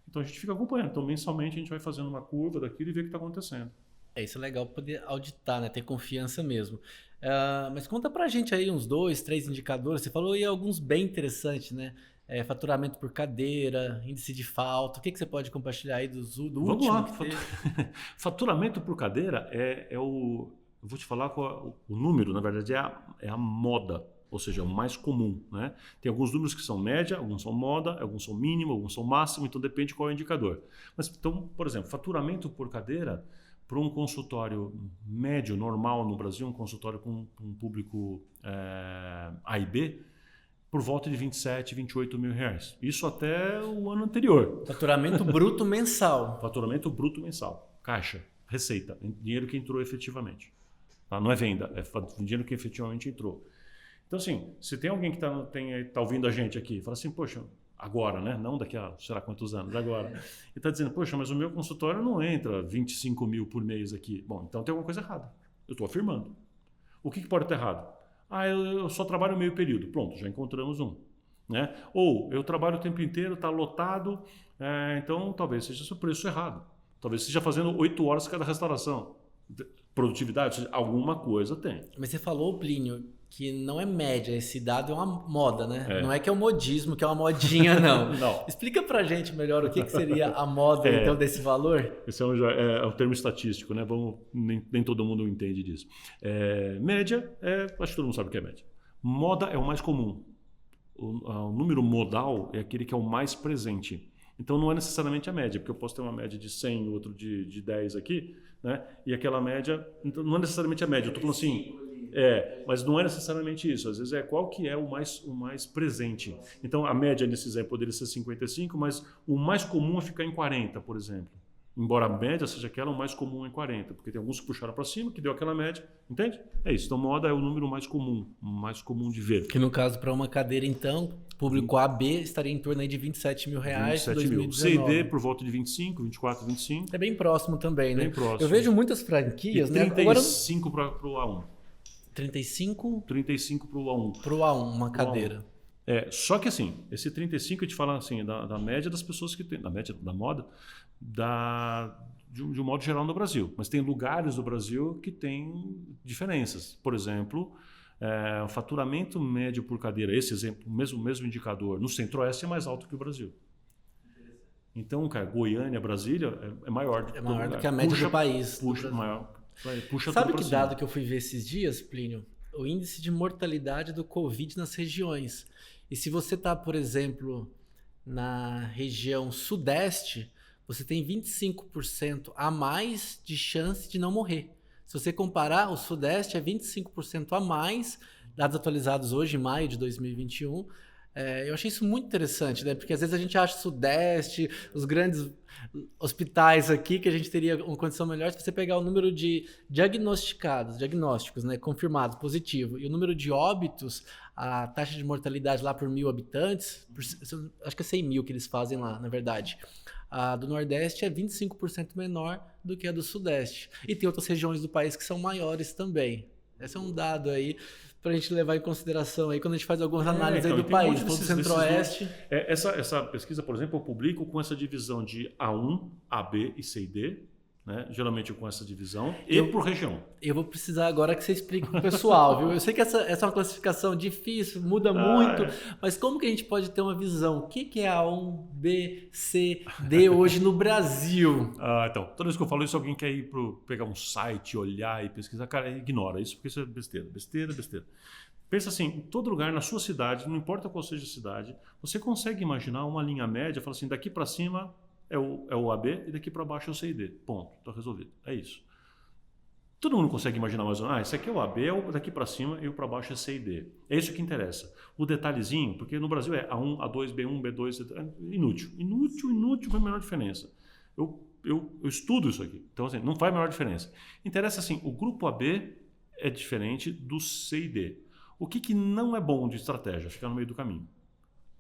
Então a gente fica acompanhando. Então mensalmente a gente vai fazendo uma curva daquilo e vê o que está acontecendo. Isso é legal poder auditar, né? Ter confiança mesmo. Mas conta pra gente aí uns 2, 3 indicadores. Você falou aí alguns bem interessantes, né? Faturamento por cadeira, índice de falta. O que você pode compartilhar aí do Vamos último? Lá. Faturamento por cadeira eu vou te falar qual o número, na verdade, é a moda. Ou seja, é o mais comum, né? Tem alguns números que são média, alguns são moda, alguns são mínimo, alguns são máximo, então depende qual é o indicador. Mas, então, por exemplo, faturamento por cadeira para um consultório médio, normal no Brasil, um consultório com um público A e B, por volta de 27, 28 mil reais. Isso até o ano anterior. Faturamento bruto mensal. Faturamento bruto mensal. Caixa, receita, dinheiro que entrou efetivamente. Tá? Não é venda, é dinheiro que efetivamente entrou. Então, assim, se tem alguém que tá ouvindo a gente aqui, fala assim, poxa, agora, né? Não daqui a sei lá quantos anos, agora. E está dizendo, poxa, mas o meu consultório não entra 25 mil por mês aqui. Bom, então tem alguma coisa errada. Eu estou afirmando. O que pode estar errado? Eu só trabalho meio período. Pronto, já encontramos um. Né? Ou eu trabalho o tempo inteiro, está lotado, então talvez seja o preço errado. Talvez seja fazendo 8 horas cada restauração. Produtividade, ou seja, alguma coisa tem. Mas você falou, Plínio, que não é média, esse dado é uma moda, né? Não é que é o modismo, que é uma modinha, não. Não. Explica pra gente melhor o que seria a moda, então, desse valor. Esse é o termo estatístico, né? Nem todo mundo entende disso. Média, acho que todo mundo sabe o que é média. Moda é o mais comum. O número modal é aquele que é o mais presente. Então não é necessariamente a média, porque eu posso ter uma média de 100 e outro de 10 aqui, né? E aquela média, então não é necessariamente a média. Eu estou falando assim, mas não é necessariamente isso. Às vezes qual que é o mais presente. Então a média nesses poderia ser 55, mas o mais comum é ficar em 40, por exemplo. Embora a média seja aquela, o mais comum é em 40, porque tem alguns que puxaram para cima, que deu aquela média, entende? É isso. Então moda é o número mais comum de ver. Que no caso para uma cadeira, então, público AB estaria em torno aí de 27 mil reais em 2019. C e D por volta de 25, 24, 25. É bem próximo também, né? Bem próximo. Eu vejo muitas franquias, e 35 para o A1. 35? 35 para o A1. Para o A1, uma cadeira. Só que assim, esse 35 eu te falo assim, da média das pessoas que tem, da média da moda, de um modo geral no Brasil. Mas tem lugares do Brasil que tem diferenças. Por exemplo, o faturamento médio por cadeira, esse exemplo, o mesmo indicador, no Centro-Oeste é mais alto que o Brasil. Então, cara, Goiânia, Brasília é maior. É maior do que a média do país. Puxa Sabe tudo que pra dado cima. que eu fui ver esses dias, Plínio? O índice de mortalidade do Covid nas regiões. E se você está, por exemplo, na região sudeste, você tem 25% a mais de chance de não morrer. Se você comparar, o sudeste é 25% a mais, dados atualizados hoje, em maio de 2021. Eu achei isso muito interessante, né? Porque às vezes a gente acha o sudeste, os grandes hospitais aqui, que a gente teria uma condição melhor se você pegar o número de diagnósticos, né, confirmados, positivo, e o número de óbitos, a taxa de mortalidade lá por 1.000 habitantes, acho que é 100 mil que eles fazem lá, na verdade. A do Nordeste é 25% menor do que a do Sudeste. E tem outras regiões do país que são maiores também. Esse é um dado aí para a gente levar em consideração aí quando a gente faz algumas análises aí do país, do Centro-Oeste. Essa pesquisa, por exemplo, eu publico com essa divisão de A1, AB e C e D, né? Geralmente com essa divisão, e por região. Eu vou precisar agora que você explique para o pessoal, viu? Eu sei que essa é uma classificação difícil, muda muito, mas como que a gente pode ter uma visão? O que é A1, B, C, D hoje no Brasil? Então, toda vez que eu falo isso, alguém quer ir pegar um site, olhar e pesquisar, cara, ignora isso, porque isso é besteira. Pensa assim, em todo lugar, na sua cidade, não importa qual seja a cidade, você consegue imaginar uma linha média, fala assim, daqui para cima é o AB e daqui para baixo é o C e D. Ponto, está resolvido. É isso. Todo mundo consegue imaginar mais ou menos, esse aqui é o AB, daqui para cima e o para baixo é C e D. É isso que interessa. O detalhezinho, porque no Brasil é A1, A2, B1, B2, é inútil. Inútil foi a menor diferença. Eu estudo isso aqui, então assim, não faz a menor diferença. Interessa assim, o grupo AB é diferente do C e D. O que não é bom de estratégia? Ficar no meio do caminho.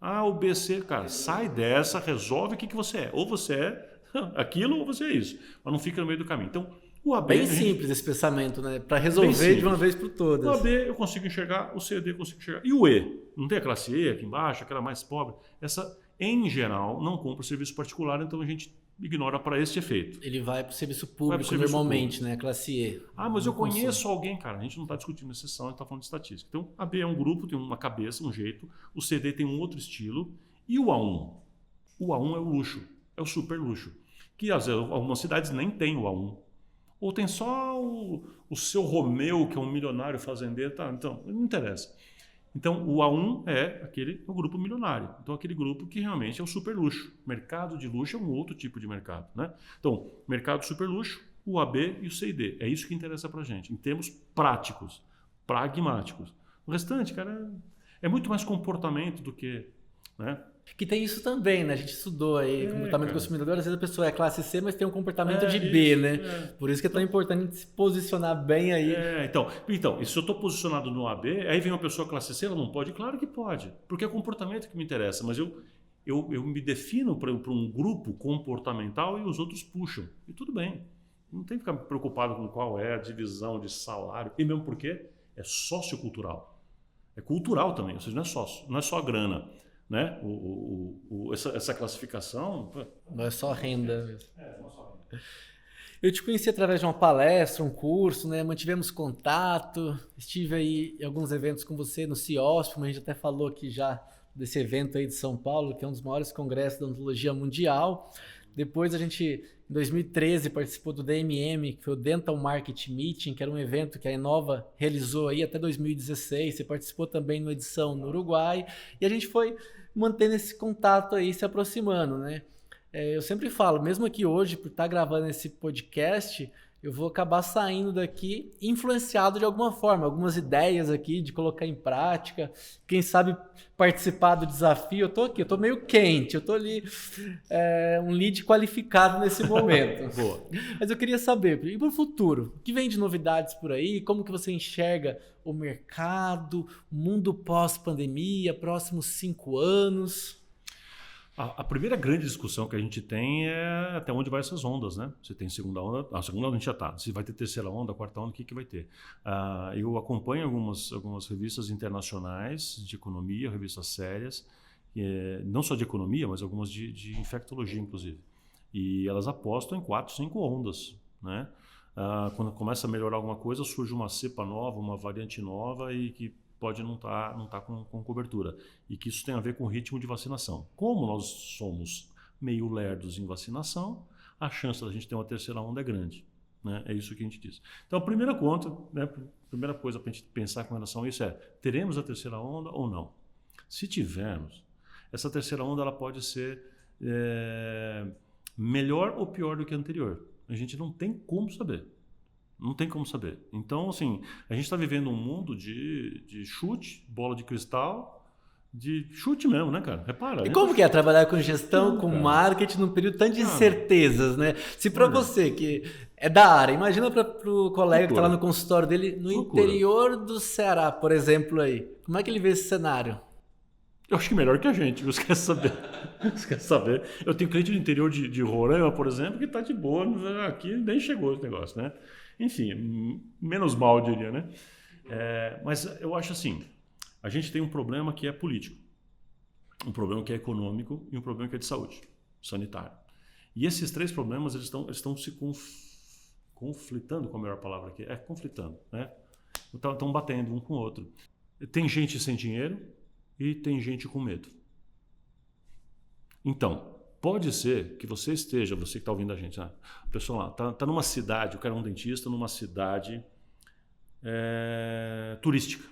O BC, cara, sai dessa, resolve o que você é. Ou você é aquilo ou você é isso. Mas não fica no meio do caminho. Então, o AB... Bem simples esse pensamento, né? Para resolver de uma vez por todas. O AB eu consigo enxergar, o CD eu consigo enxergar. E o E? Não tem a classe E aqui embaixo, aquela mais pobre? Essa, em geral, não compra serviço particular, então a gente ignora para este efeito. Ele vai para o serviço público normalmente, né? Classe E. Mas eu conheço alguém, cara. A gente não está discutindo exceção, a gente está falando de estatística. Então, a B é um grupo, tem uma cabeça, um jeito. O CD tem um outro estilo. E o A1? O A1 é o luxo. É o super luxo. Que às vezes algumas cidades nem tem o A1. Ou tem só o seu Romeu, que é um milionário fazendeiro. Tá? Então, não interessa. Então, o A1 é o grupo milionário. Então, aquele grupo que realmente é o super luxo. Mercado de luxo é um outro tipo de mercado, né? Então, mercado super luxo, o AB e o C e D. É isso que interessa pra gente, em termos práticos, pragmáticos. O restante, cara, é muito mais comportamento do que... né? Que tem isso também, né? A gente estudou aí comportamento do consumidor. Às vezes a pessoa é classe C, mas tem um comportamento de B, né? Por isso que é tão importante se posicionar bem aí. Então, e se eu estou posicionado no AB, aí vem uma pessoa classe C, ela não pode? Claro que pode, porque é o comportamento que me interessa. Mas eu me defino para um grupo comportamental e os outros puxam. E tudo bem. Não tem que ficar preocupado com qual é a divisão de salário. E mesmo porque é sociocultural. É cultural também, ou seja, não é só a grana. Né? Essa classificação... Não é só renda mesmo. Não é só renda. Eu te conheci através de uma palestra, um curso, né? Mantivemos contato, estive aí em alguns eventos com você no CIOSP, como a gente até falou aqui já desse evento aí de São Paulo, que é um dos maiores congressos da odontologia mundial. Depois a gente, em 2013, participou do DMM, que foi o Dental Market Meeting, que era um evento que a Inova realizou aí até 2016. Você participou também numa edição no Uruguai. E a gente foi mantendo esse contato aí, se aproximando, né? Eu sempre falo, mesmo aqui hoje, por estar gravando esse podcast, eu vou acabar saindo daqui influenciado de alguma forma, algumas ideias aqui de colocar em prática, quem sabe participar do desafio. Eu tô aqui, eu tô meio quente, eu tô ali um lead qualificado nesse momento. Boa. Mas eu queria saber, e para o futuro, o que vem de novidades por aí? Como que você enxerga o mercado, o mundo pós-pandemia, próximos 5 anos? A primeira grande discussão que a gente tem é até onde vai essas ondas, né? Você tem segunda onda, a segunda onda a gente já está. Se vai ter terceira onda, quarta onda, o que vai ter? Eu acompanho algumas revistas internacionais de economia, revistas sérias, não só de economia, mas algumas de infectologia, inclusive. E elas apostam em 4, 5 ondas, né? quando começa a melhorar alguma coisa, surge uma cepa nova, uma variante nova e que pode não tá com cobertura. E que isso tem a ver com o ritmo de vacinação. Como nós somos meio lerdos em vacinação, a chance da gente ter uma terceira onda é grande. Né? É isso que a gente diz. Então, a primeira coisa para a gente pensar com relação a isso é: teremos a terceira onda ou não? Se tivermos, essa terceira onda ela pode ser melhor ou pior do que a anterior. A gente não tem como saber. Não tem como saber. Então, assim, a gente está vivendo um mundo de chute, bola de cristal, de chute mesmo, né, cara? Repara. E como que é trabalhar com gestão, com marketing num período tanto de incertezas, né? Se para você, que é da área, imagina para o colega que está lá no consultório dele, no interior do Ceará, por exemplo, aí. Como é que ele vê esse cenário? Eu acho que melhor que a gente, você quer saber. Você quer saber? Eu tenho cliente do interior de Roraima, por exemplo, que está de boa, aqui nem chegou esse negócio, né? Enfim, menos mal, eu diria, né? Mas eu acho assim, a gente tem um problema que é político, um problema que é econômico e um problema que é de saúde, sanitário. E esses três problemas, eles estão se conflitando, qual a melhor palavra aqui? Conflitando, né? Estão batendo um com o outro. Tem gente sem dinheiro e tem gente com medo. Então, pode ser que você que está ouvindo a gente, né? A pessoa lá está numa cidade, eu quero um dentista numa cidade turística.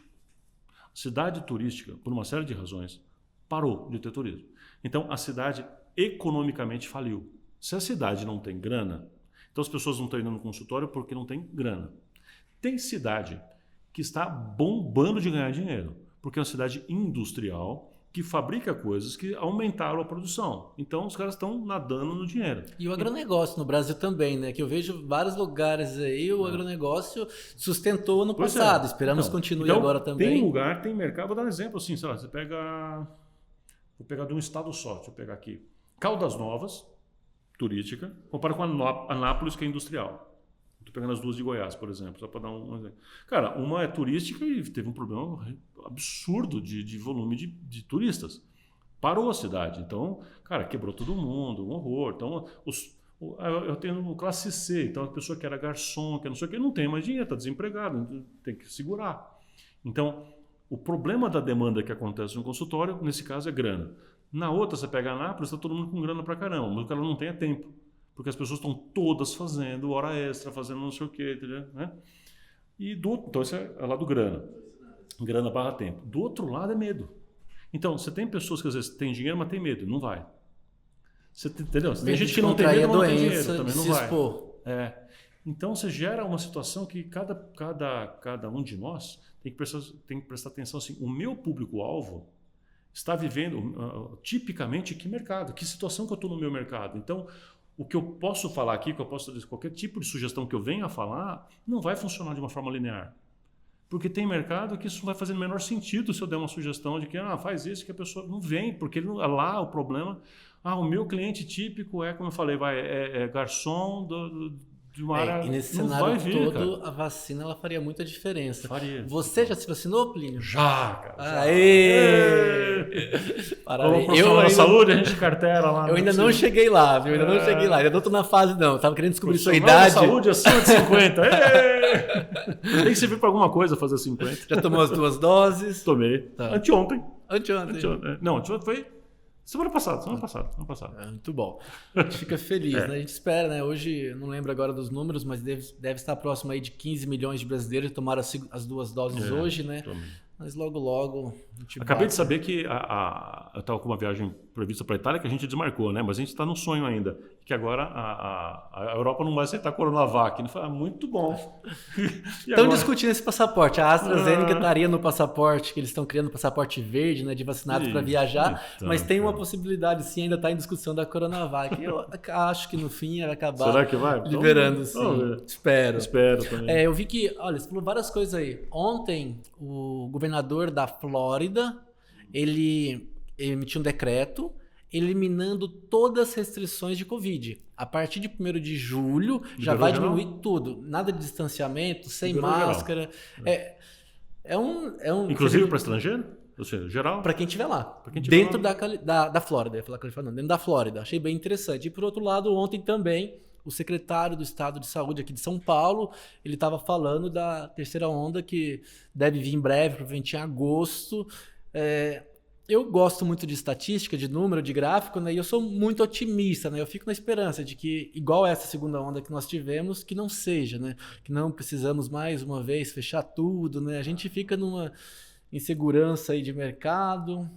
Cidade turística, por uma série de razões, parou de ter turismo. Então, a cidade economicamente faliu. Se a cidade não tem grana, então as pessoas não estão indo no consultório porque não tem grana. Tem cidade que está bombando de ganhar dinheiro, porque é uma cidade industrial que fabrica coisas que aumentaram a produção. Então, os caras estão nadando no dinheiro. E o agronegócio no Brasil também, né? Que eu vejo vários lugares aí, o agronegócio sustentou ano passado. Esperamos continue agora também. Tem lugar, tem mercado. Vou dar um exemplo assim, sei lá, você pega... Vou pegar de um estado só, deixa eu pegar aqui. Caldas Novas, turística, compara com Anápolis, que é industrial. Estou pegando as duas de Goiás, por exemplo, só para dar um exemplo. Cara, uma é turística e teve um problema absurdo de volume de turistas. Parou a cidade. Então, cara, quebrou todo mundo, um horror. Então, eu tenho classe C, então a pessoa que era garçom, que não sei o que, não tem mais dinheiro, está desempregado, tem que segurar. Então, o problema da demanda que acontece no consultório, nesse caso, é grana. Na outra, você pega a Anápolis, está todo mundo com grana para caramba, mas o cara não tem tempo. Porque as pessoas estão todas fazendo hora extra, fazendo não sei o quê, entendeu? Né? Então, isso é lá do grana. Grana barra tempo. Do outro lado é medo. Então, você tem pessoas que às vezes têm dinheiro, mas tem medo. Não vai. Você, entendeu? Tem gente que não tem medo, mas não tem dinheiro. Também não vai. Então, você gera uma situação que cada um de nós tem que prestar atenção. Assim, o meu público-alvo está vivendo tipicamente que mercado? Que situação que eu estou no meu mercado? Então, o que eu posso falar aqui, que eu posso dizer, qualquer tipo de sugestão que eu venha a falar, não vai funcionar de uma forma linear. Porque tem mercado que isso não vai fazer o menor sentido se eu der uma sugestão de que faz isso, que a pessoa não vem, porque lá o problema... o meu cliente típico como eu falei, é garçom de uma área... E nesse não cenário vai vir, todo, cara. a vacina ela faria muita diferença. Faria. Você já se vacinou, Plínio? Já, cara. Aê! Parabéns. Profissional da saúde, a gente cartela lá. Eu ainda não cheguei lá, viu? Ainda não tô na fase, não. Tava querendo descobrir sua Profissional idade. da saúde acima de 50. Tem que servir pra alguma coisa fazer 50. Já tomou as 2 doses? Tomei. Tá. Anteontem. Não, anteontem foi semana passada. Muito bom. A gente fica feliz, né? A gente espera, né? Hoje, eu não lembro agora dos números, mas deve estar próximo aí de 15 milhões de brasileiros que tomaram as 2 doses hoje, né? Tomei. Mas logo a gente acabei de saber que eu estava com uma viagem prevista para a Itália que a gente desmarcou, né? Mas a gente está no sonho ainda. Que agora a Europa não vai aceitar Coronavac. Ele fala, muito bom. Estão discutindo esse passaporte. A AstraZeneca estaria no passaporte, que eles estão criando passaporte verde, né? De vacinados para viajar. Então, mas tem uma possibilidade, sim, ainda está em discussão da Coronavac. Eu acho que no fim vai acabar. Será que vai? Liberando, sim. Espero também. Eu vi que, olha, você falou várias coisas aí. Ontem, o governador da Flórida, ele emitiu um decreto eliminando todas as restrições de Covid. A partir de 1º de julho, já vai diminuir tudo. Nada de distanciamento, sem máscara. Inclusive para estrangeiro? Ou seja, geral? Para quem estiver lá. Dentro da Flórida. Eu ia falar Califórnia, não, dentro da Flórida. Achei bem interessante. E por outro lado, ontem também, o secretário do Estado de Saúde aqui de São Paulo, ele estava falando da terceira onda que deve vir em breve, provavelmente em agosto. Eu gosto muito de estatística, de número, de gráfico, né? E eu sou muito otimista, né? Eu fico na esperança de que, igual essa segunda onda que nós tivemos, que não seja, né? Que não precisamos mais uma vez fechar tudo, né? A gente fica numa insegurança aí de mercado.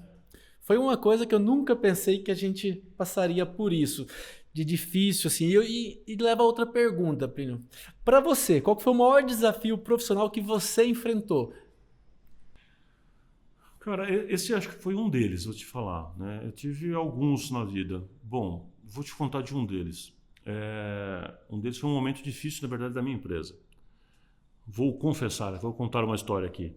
Foi uma coisa que eu nunca pensei que a gente passaria por isso, de difícil, assim. E leva a outra pergunta, Plínio. Para você, qual que foi o maior desafio profissional que você enfrentou? Cara, esse acho que foi um deles, vou te falar, né? Eu tive alguns na vida. Bom, vou te contar de um deles. Um deles foi um momento difícil, na verdade, da minha empresa. Vou confessar, vou contar uma história aqui.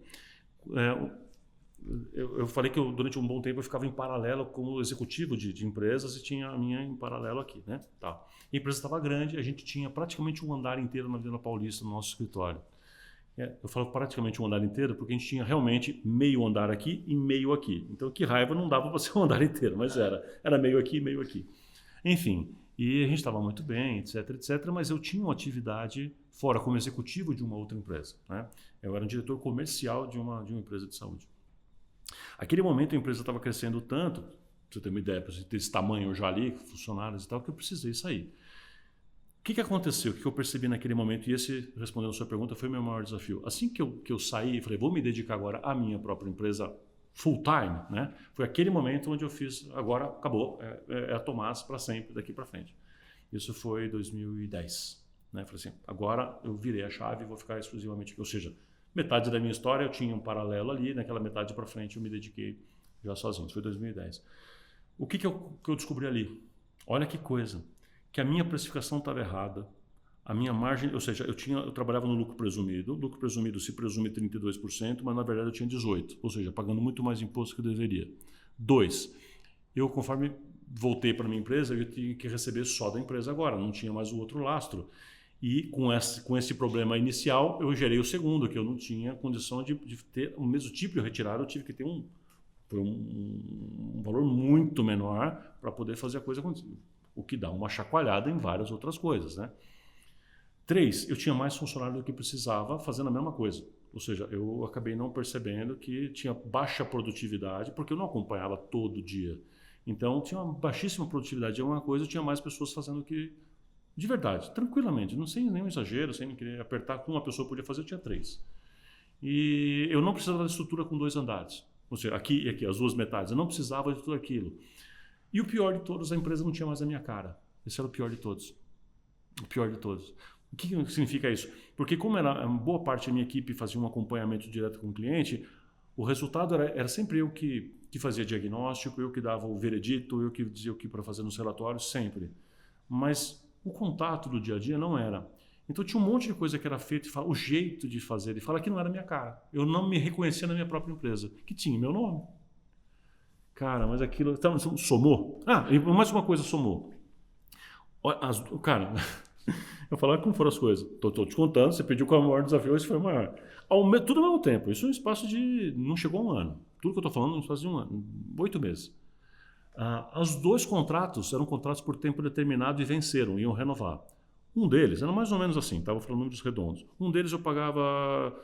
Eu falei que durante um bom tempo eu ficava em paralelo como executivo de empresas e tinha a minha em paralelo aqui, né? Tá. A empresa estava grande, a gente tinha praticamente um andar inteiro na Vila Paulista no nosso escritório. Eu falo praticamente um andar inteiro porque a gente tinha realmente meio andar aqui e meio aqui. Então, que raiva, não dava para ser um andar inteiro, mas era meio aqui e meio aqui. Enfim, e a gente estava muito bem, etc, etc, mas eu tinha uma atividade fora como executivo de uma outra empresa, né? Eu era um diretor comercial de uma empresa de saúde. Aquele momento a empresa estava crescendo tanto, pra você ter uma ideia, para você ter esse tamanho já ali, funcionários e tal, que eu precisei sair. O que aconteceu? O que eu percebi naquele momento, e esse, respondendo a sua pergunta, foi o meu maior desafio. Assim que eu saí, falei, vou me dedicar agora à minha própria empresa full time, né? Foi aquele momento onde eu fiz, agora acabou, é a Tomás para sempre, daqui para frente. Isso foi 2010, né? Falei assim, agora eu virei a chave e vou ficar exclusivamente aqui. Ou seja, metade da minha história eu tinha um paralelo ali, naquela metade para frente eu me dediquei já sozinho. Isso foi 2010. O que eu descobri ali? Olha que coisa. Que a minha precificação estava errada, a minha margem, ou seja, eu trabalhava no lucro presumido se presume 32%, mas na verdade eu tinha 18%, ou seja, pagando muito mais imposto que eu deveria. 2, eu conforme voltei para a minha empresa, eu tinha que receber só da empresa agora, não tinha mais o outro lastro. E com esse problema inicial, eu gerei o segundo, que eu não tinha condição de ter o mesmo tipo de retirada, eu tive que ter um valor muito menor para poder fazer a coisa acontecer. O que dá uma chacoalhada em várias outras coisas, né? 3, eu tinha mais funcionário do que precisava fazendo a mesma coisa. Ou seja, eu acabei não percebendo que tinha baixa produtividade, porque eu não acompanhava todo dia. Então, tinha uma baixíssima produtividade de alguma coisa, eu tinha mais pessoas fazendo que, de verdade, tranquilamente, não sem nenhum exagero, sem querer apertar, que uma pessoa podia fazer, eu tinha 3. E eu não precisava da estrutura com 2 andares. Ou seja, aqui e aqui, as 2 metades. Eu não precisava de tudo aquilo. E o pior de todos, a empresa não tinha mais a minha cara. Esse era o pior de todos. O pior de todos. O que significa isso? Porque como era boa parte da minha equipe fazia um acompanhamento direto com o cliente, o resultado era sempre eu que fazia diagnóstico, eu que dava o veredito, eu que dizia o que para fazer nos relatórios, sempre. Mas o contato do dia a dia não era. Então tinha um monte de coisa que era feita, o jeito de fazer, e fala que não era a minha cara. Eu não me reconhecia na minha própria empresa, que tinha meu nome. Cara, mas aquilo... Então, somou? E mais uma coisa somou. Cara, eu falava como foram as coisas. Estou te contando, você pediu qual é o maior desafio, esse foi o maior. Tudo ao mesmo tempo. Isso é um espaço de... Não chegou a um ano. Tudo que eu estou falando é um espaço de um ano. 8 meses. Os 2 contratos eram contratos por tempo determinado e venceram, iam renovar. Um deles, era mais ou menos assim, estava falando números redondos. Um deles eu pagava...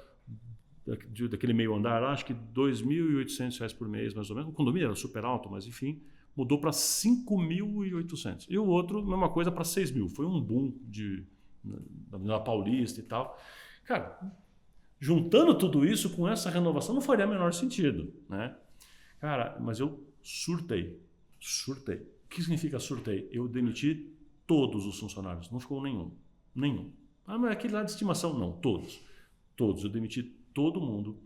daquele meio andar, acho que R$ 2.800 por mês, mais ou menos. O condomínio era super alto, mas enfim, mudou para 5.800. E o outro, mesma coisa, para 6.000. Foi um boom na Paulista e tal. Cara, juntando tudo isso com essa renovação, não faria o menor sentido, né? Cara, mas eu surtei. O que significa surtei? Eu demiti todos os funcionários, não ficou nenhum. Mas aquele lá de estimação, não, todos. Eu demiti todo mundo,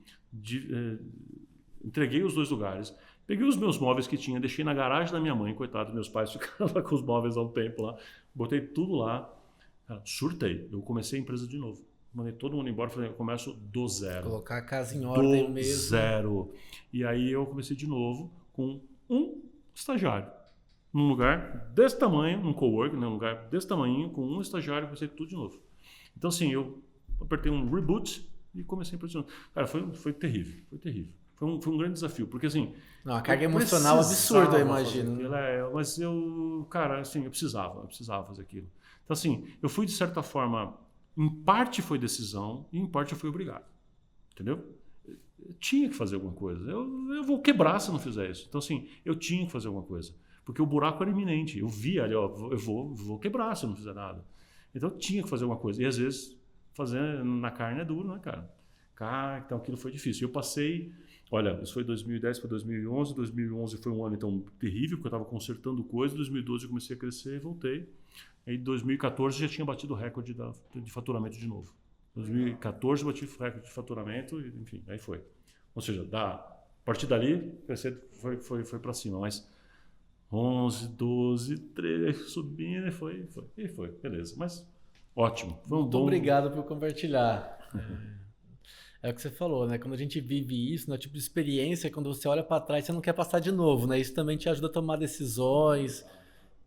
entreguei os 2 lugares, peguei os meus móveis que tinha, deixei na garagem da minha mãe, coitado, meus pais ficaram lá com os móveis há um tempo lá, botei tudo lá, cara, surtei, eu comecei a empresa de novo, mandei todo mundo embora, falei, eu começo do zero. Colocar a casa em ordem mesmo. Do zero. E aí eu comecei de novo com um estagiário, num lugar desse tamanho, num coworking, num lugar desse tamanho, com um estagiário, comecei tudo de novo. Então assim, eu apertei um reboot, e comecei a impressionar. Cara, foi terrível. Foi um grande desafio, porque assim... Não, a carga emocional absurda, eu imagino. Mas eu, cara, assim, eu precisava fazer aquilo. Então, assim, eu fui, de certa forma, em parte foi decisão e em parte eu fui obrigado. Entendeu? Eu tinha que fazer alguma coisa. Eu vou quebrar se eu não fizer isso. Então, assim, eu tinha que fazer alguma coisa. Porque o buraco era iminente. Eu via ali, ó, eu vou quebrar se eu não fizer nada. Então, eu tinha que fazer alguma coisa. E, às vezes, fazer na carne é duro, né, cara? Então, aquilo foi difícil. E eu passei... Olha, isso foi 2010 para 2011. 2011 foi um ano, então, terrível, porque eu estava consertando coisas. 2012 eu comecei a crescer e voltei. Aí, em 2014, já tinha batido o recorde de faturamento de novo. 2014 bati o recorde de faturamento, enfim, aí foi. Ou seja, a partir dali, crescer foi para cima, mas 11, 12, 13, subindo e foi, beleza. Mas ótimo. Foi Muito obrigado por compartilhar. É o que você falou, né? Quando a gente vive isso, né? Tipo de experiência, quando você olha para trás, você não quer passar de novo, né? Isso também te ajuda a tomar decisões,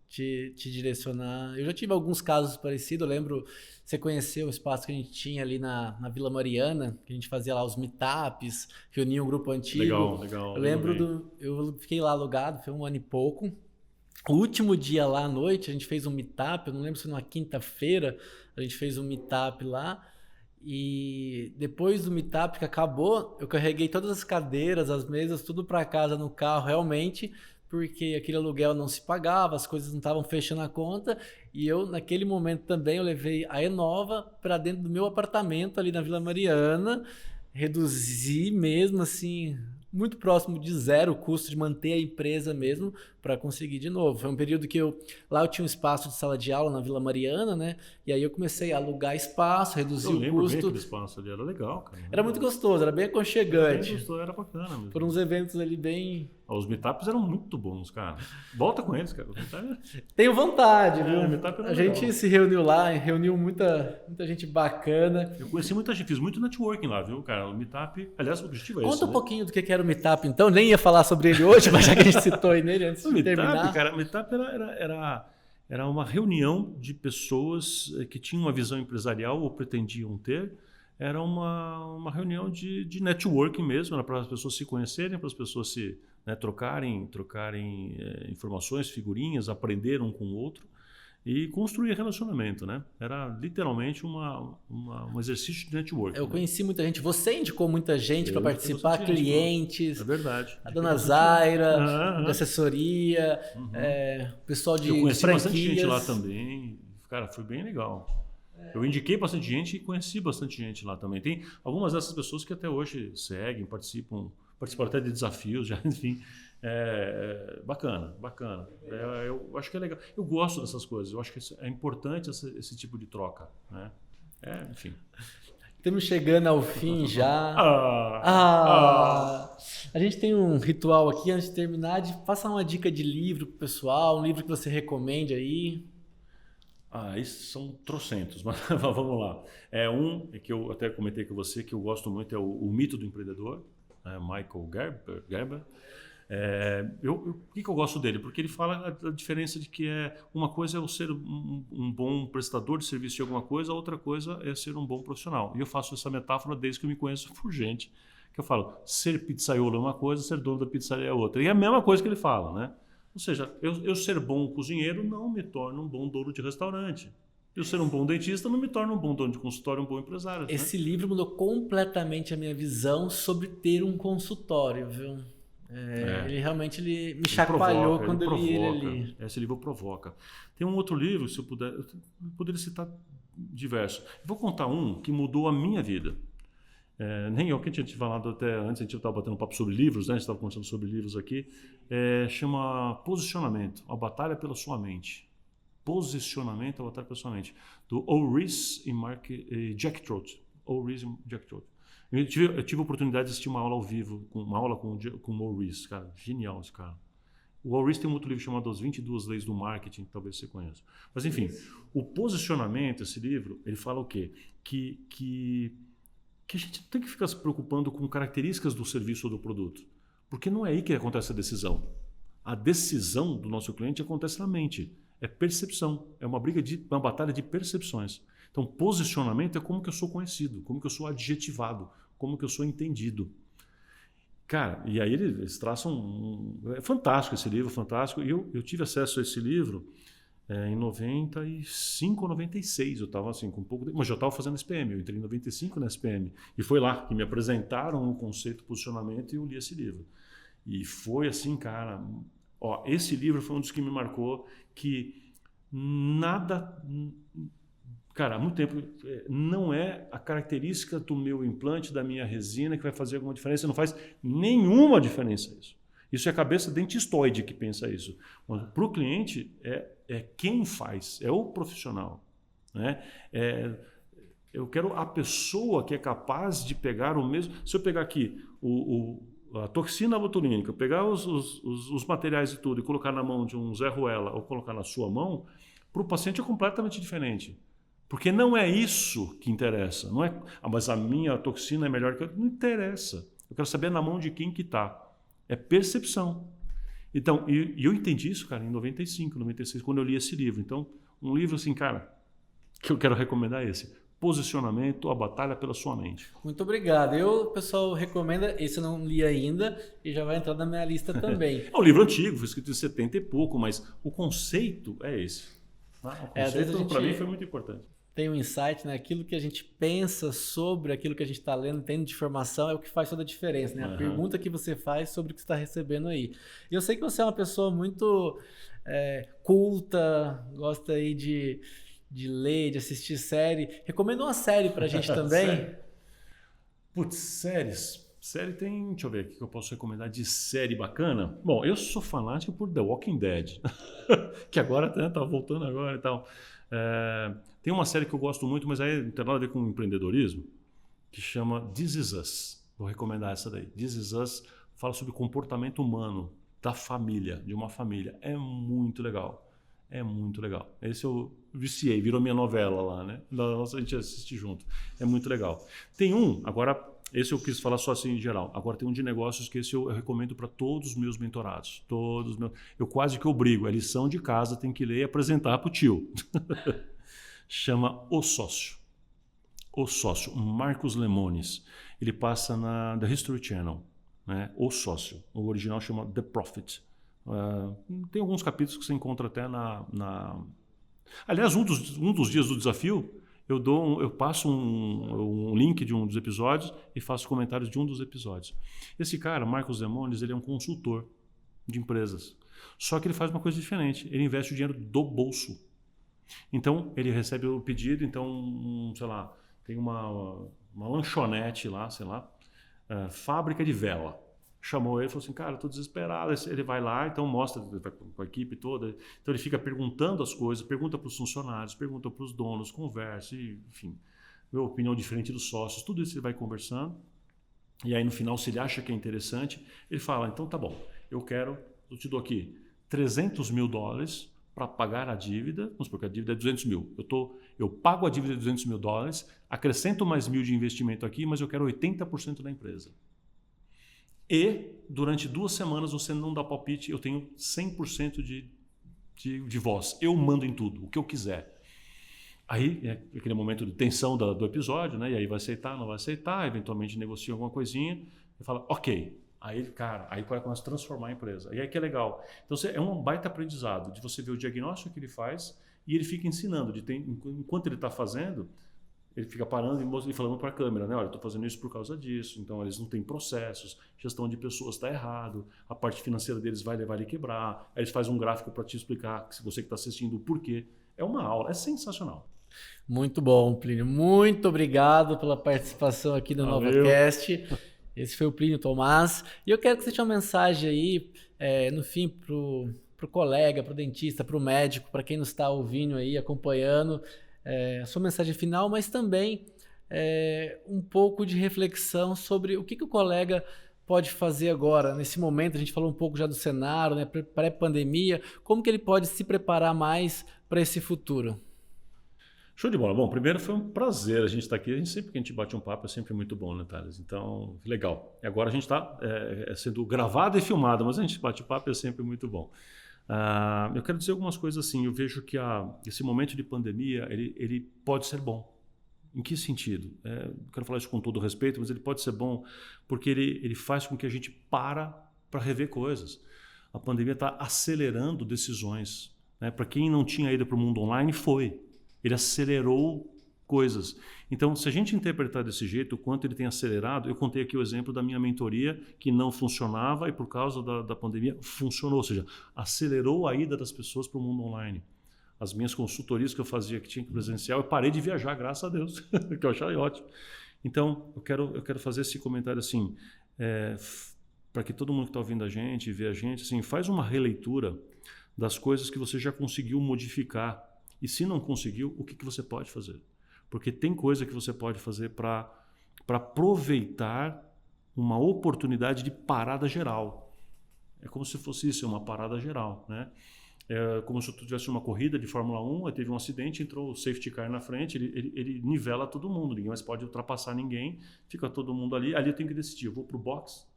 te direcionar. Eu já tive alguns casos parecidos. Eu lembro, você conheceu o espaço que a gente tinha ali na Vila Mariana, que a gente fazia lá os meetups, reunia um grupo antigo. Legal. Eu lembro eu fiquei lá alugado, foi um ano e pouco. O último dia lá à noite, a gente fez um meetup, eu não lembro se foi numa quinta-feira, a gente fez um meetup lá. E depois do meetup que acabou, eu carreguei todas as cadeiras, as mesas, tudo para casa no carro, realmente, porque aquele aluguel não se pagava, as coisas não estavam fechando a conta. E eu, naquele momento também, eu levei a Enova para dentro do meu apartamento ali na Vila Mariana, reduzi mesmo assim, muito próximo de zero o custo de manter a empresa mesmo para conseguir de novo. Foi um período que lá eu tinha um espaço de sala de aula na Vila Mariana, né? E aí eu comecei a alugar espaço, reduzir o custo. Bem aquele espaço ali, era legal, cara. Era muito gostoso, era bem aconchegante. Era bacana mesmo. Foram uns eventos ali bem... Os meetups eram muito bons, cara. Volta com eles, cara. Tenho vontade, viu? Meetup era a gente legal. se reuniu lá, reuniu muita gente bacana. Eu conheci muita gente, fiz muito networking lá, viu, cara? O meetup, aliás, o objetivo é esse. Conta um pouquinho do que era o meetup, então. Nem ia falar sobre ele hoje, mas já que a gente citou nele antes de terminar. Cara, o meetup era uma reunião de pessoas que tinham uma visão empresarial ou pretendiam ter. Era uma reunião de networking mesmo, era para as pessoas se conhecerem, para as pessoas se trocarem informações, figurinhas, aprender um com o outro e construir relacionamento, né? Era literalmente um exercício de networking. Eu conheci muita gente, você indicou muita gente para participar, clientes. É verdade. A dona Zaira, da assessoria, pessoal de franquias. Eu conheci bastante gente lá também. Cara, foi bem legal. Eu indiquei bastante gente e conheci bastante gente lá também. Tem algumas dessas pessoas que até hoje seguem, participam até de desafios, já, enfim. Bacana. Eu acho que é legal. Eu gosto dessas coisas. Eu acho que é importante esse tipo de troca, né? Enfim. Estamos chegando ao fim já. A gente tem um ritual aqui antes de terminar de passar uma dica de livro pro pessoal, um livro que você recomende aí. Esses são trocentos, mas vamos lá. Que eu até comentei com você que eu gosto muito, é o Mito do Empreendedor, Michael Gerber. Por que eu gosto dele? Porque ele fala a diferença de que uma coisa é eu ser um bom prestador de serviço de alguma coisa, a outra coisa é ser um bom profissional. E eu faço essa metáfora desde que eu me conheço por gente, que eu falo, ser pizzaiolo é uma coisa, ser dono da pizzaria é outra. E é a mesma coisa que ele fala, né? Ou seja, eu ser bom cozinheiro não me torna um bom dono de restaurante. Eu ser um bom dentista não me torna um bom dono de consultório, um bom empresário. Esse livro mudou completamente a minha visão sobre ter um consultório, viu? Ele realmente me chacoalhou quando eu li ele ali. Esse livro provoca. Tem um outro livro, se eu poderia citar diversos. Vou contar um que mudou a minha vida. Nem eu que tinha te falado até antes, a gente estava batendo um papo sobre livros, né? A gente estava conversando sobre livros aqui. Chama Posicionamento, a batalha pela sua mente. Posicionamento, a batalha pela sua mente. Do Ulrich e Jack Trout. Ulrich e Jack Trout. Eu tive a oportunidade de assistir uma aula ao vivo, uma aula com o Ulrich, cara. Genial esse cara. O Ulrich tem um outro livro chamado As 22 Leis do Marketing, que talvez você conheça. Mas enfim, o posicionamento, esse livro, ele fala o quê? Que a gente tem que ficar se preocupando com características do serviço ou do produto. Porque não é aí que acontece a decisão. A decisão do nosso cliente acontece na mente. É percepção. É uma batalha de percepções. Então, posicionamento é como que eu sou conhecido, como que eu sou adjetivado, como que eu sou entendido. Cara, e aí eles traçam é fantástico esse livro, fantástico. E eu tive acesso a esse livro Em 95 ou 96, eu estava assim, com um pouco. Mas já estava fazendo SPM, eu entrei em 95 na SPM. E foi lá que me apresentaram o conceito posicionamento e eu li esse livro. E foi assim, cara. Ó, esse livro foi um dos que me marcou que nada. Cara, há muito tempo, não é a característica do meu implante, da minha resina, que vai fazer alguma diferença. Não faz nenhuma diferença isso. Isso é a cabeça dentistoide que pensa isso. Para o cliente, é quem faz, é o profissional. Né? Eu quero a pessoa que é capaz de pegar o mesmo... Se eu pegar aqui a toxina botulínica, pegar os materiais e tudo e colocar na mão de um Zé Ruela ou colocar na sua mão, para o paciente é completamente diferente. Porque não é isso que interessa. Não é, mas a minha toxina é melhor que a... Não interessa. Eu quero saber na mão de quem que está. É percepção. Então, e eu entendi isso, cara, em 95, 96, quando eu li esse livro. Então, um livro assim, cara, que eu quero recomendar é esse. Posicionamento, a batalha pela sua mente. Muito obrigado. O pessoal recomenda, esse eu não li ainda e já vai entrar na minha lista também. É um livro antigo, foi escrito em 70 e pouco, mas o conceito é esse. O conceito, para mim, foi muito importante. Tem um insight, né? Aquilo que a gente pensa sobre aquilo que a gente está lendo, tendo de informação, é o que faz toda a diferença, né? A pergunta que você faz sobre o que você está recebendo aí. E eu sei que você é uma pessoa muito culta, gosta aí de ler, de assistir série. Recomenda uma série pra gente também? Putz, séries. Série tem... Deixa eu ver o que eu posso recomendar de série bacana. Bom, eu sou fanático por The Walking Dead, que agora tá voltando agora e tal. Tem uma série que eu gosto muito, mas aí não tem nada a ver com empreendedorismo, que chama This Is Us. Vou recomendar essa daí. This Is Us fala sobre comportamento humano da família, de uma família. É muito legal. É muito legal. Esse eu viciei, virou minha novela lá, né? Nossa, a gente assiste junto. É muito legal. Tem um, agora, esse eu quis falar só assim em geral. Agora tem um de negócios que esse eu recomendo para todos os meus mentorados. Eu quase que obrigo. É lição de casa, tem que ler e apresentar para o tio. Chama O Sócio. O Sócio, Marcos Lemonis. Ele passa na The History Channel. Né? O Sócio. O original chama The Profit. Tem alguns capítulos que você encontra até Aliás, um dos dias do desafio, eu passo um link de um dos episódios e faço comentários de um dos episódios. Esse cara, Marcos Lemonis, ele é um consultor de empresas. Só que ele faz uma coisa diferente. Ele investe o dinheiro do bolso. Então, ele recebe o pedido, então, sei lá, tem uma lanchonete lá, sei lá, fábrica de vela. Chamou ele e falou assim, cara, eu estou desesperado. Ele vai lá, então mostra com a equipe toda. Então ele fica perguntando as coisas, pergunta para os funcionários, pergunta para os donos, conversa, enfim, vê a opinião diferente dos sócios, tudo isso ele vai conversando. E aí no final, se ele acha que é interessante, ele fala, então tá bom, eu te dou aqui $300 mil para pagar a dívida, vamos supor que a dívida é 200 mil. Eu pago a dívida de $200 mil, acrescento mais 1.000 de investimento aqui, mas eu quero 80% da empresa. E durante 2 semanas você não dá palpite, eu tenho 100% de voz. Eu mando em tudo, o que eu quiser. Aí é aquele momento de tensão do episódio, né? E aí vai aceitar, não vai aceitar, eventualmente negocia alguma coisinha e fala, ok. Aí, cara, aí começa a transformar a empresa. E aí que é legal. Então é um baita aprendizado de você ver o diagnóstico que ele faz e ele fica ensinando. Enquanto ele está fazendo, ele fica parando e falando para a câmera, né? Olha, eu estou fazendo isso por causa disso. Então eles não têm processos, gestão de pessoas está errado, a parte financeira deles vai levar ele a quebrar. Aí eles fazem um gráfico para te explicar, se você que está assistindo, o porquê. É uma aula, é sensacional. Muito bom, Plínio. Muito obrigado pela participação aqui no NovaCast. Esse foi o Plínio Tomás. E eu quero que você tenha uma mensagem aí, no fim, para o colega, para o dentista, para o médico, para quem nos está ouvindo aí, acompanhando, a sua mensagem final, mas também um pouco de reflexão sobre o que o colega pode fazer agora, nesse momento. A gente falou um pouco já do cenário, né, pré-pandemia, como que ele pode se preparar mais para esse futuro? Show de bola. Bom, primeiro foi um prazer a gente estar aqui. Sempre que a gente bate um papo é sempre muito bom, né, Thales? Então, legal. Agora a gente está sendo gravado e filmado, mas a gente bate papo é sempre muito bom. Eu quero dizer algumas coisas assim. Eu vejo que esse momento de pandemia, ele pode ser bom. Em que sentido? Quero falar isso com todo respeito, mas ele pode ser bom porque ele faz com que a gente para rever coisas. A pandemia está acelerando decisões. né? Para quem não tinha ido para o mundo online, foi. Ele acelerou coisas. Então, se a gente interpretar desse jeito, o quanto ele tem acelerado, eu contei aqui o exemplo da minha mentoria, que não funcionava e por causa da pandemia funcionou, ou seja, acelerou a ida das pessoas para o mundo online. As minhas consultorias que eu fazia, que tinha que presencial, eu parei de viajar, graças a Deus, que eu achei ótimo. Então, eu quero fazer esse comentário assim, para que todo mundo que está ouvindo a gente, vê a gente, assim, faz uma releitura das coisas que você já conseguiu modificar. E se não conseguiu, o que você pode fazer? Porque tem coisa que você pode fazer para aproveitar uma oportunidade de parada geral. É como se fosse isso, uma parada geral, né? É como se tu tivesse uma corrida de Fórmula 1, aí teve um acidente, entrou o safety car na frente, ele nivela todo mundo, ninguém mais pode ultrapassar ninguém, fica todo mundo ali eu tenho que decidir, eu vou para o box,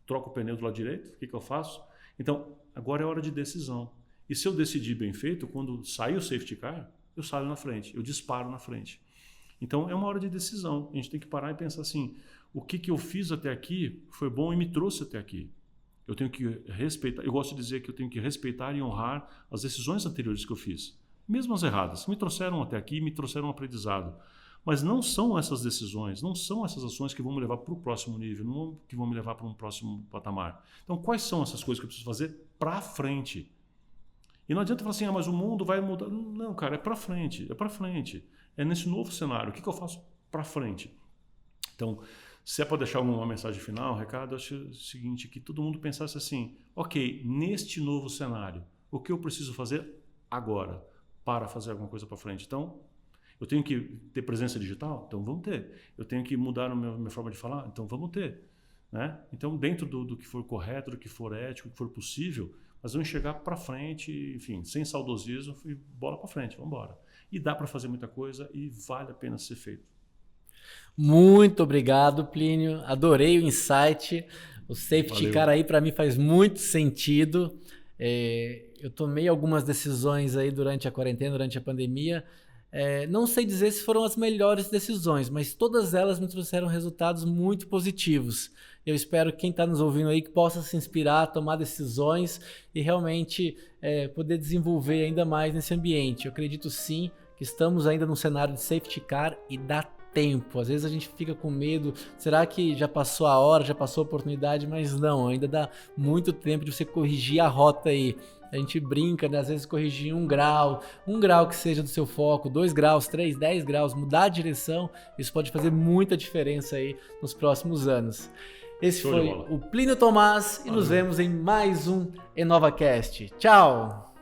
troco o pneu do lado direito, o que eu faço? Então, agora é hora de decisão. E se eu decidir bem feito, quando sair o safety car, eu saio na frente, eu disparo na frente. Então, é uma hora de decisão, a gente tem que parar e pensar assim, o que eu fiz até aqui foi bom e me trouxe até aqui. Eu tenho que respeitar, eu gosto de dizer que eu tenho que respeitar e honrar as decisões anteriores que eu fiz, mesmo as erradas, que me trouxeram até aqui, me trouxeram um aprendizado. Mas não são essas decisões, não são essas ações que vão me levar para o próximo nível, não que vão me levar para um próximo patamar. Então, quais são essas coisas que eu preciso fazer para frente? E não adianta falar assim, mas o mundo vai mudar. Não, cara, é para frente, é para frente. É nesse novo cenário, o que eu faço para frente? Então, se é para deixar alguma mensagem final, recado, eu acho o seguinte, que todo mundo pensasse assim, ok, neste novo cenário, o que eu preciso fazer agora para fazer alguma coisa para frente? Então, eu tenho que ter presença digital? Então vamos ter. Eu tenho que mudar a minha forma de falar? Então vamos ter. Né? Então, dentro do que for correto, do que for ético, do que for possível, nós vamos chegar para frente, enfim, sem saudosismo, e bola para frente, vamos embora. E dá para fazer muita coisa e vale a pena ser feito. Muito obrigado, Plínio. Adorei o insight. O safety car aí para mim faz muito sentido. Eu tomei algumas decisões aí durante a quarentena, durante a pandemia. Não sei dizer se foram as melhores decisões, mas todas elas me trouxeram resultados muito positivos. Eu espero que quem está nos ouvindo aí que possa se inspirar a tomar decisões e realmente poder desenvolver ainda mais nesse ambiente. Eu acredito sim que estamos ainda num cenário de safety car e dá tempo. Às vezes a gente fica com medo, será que já passou a hora, já passou a oportunidade? Mas não, ainda dá muito tempo de você corrigir a rota aí. A gente brinca, né? Às vezes corrigir um grau que seja do seu foco, 2 graus, 3, 10 graus, mudar a direção, isso pode fazer muita diferença aí nos próximos anos. Esse foi o Plínio Tomás e nos vemos em mais um EnovaCast. Tchau!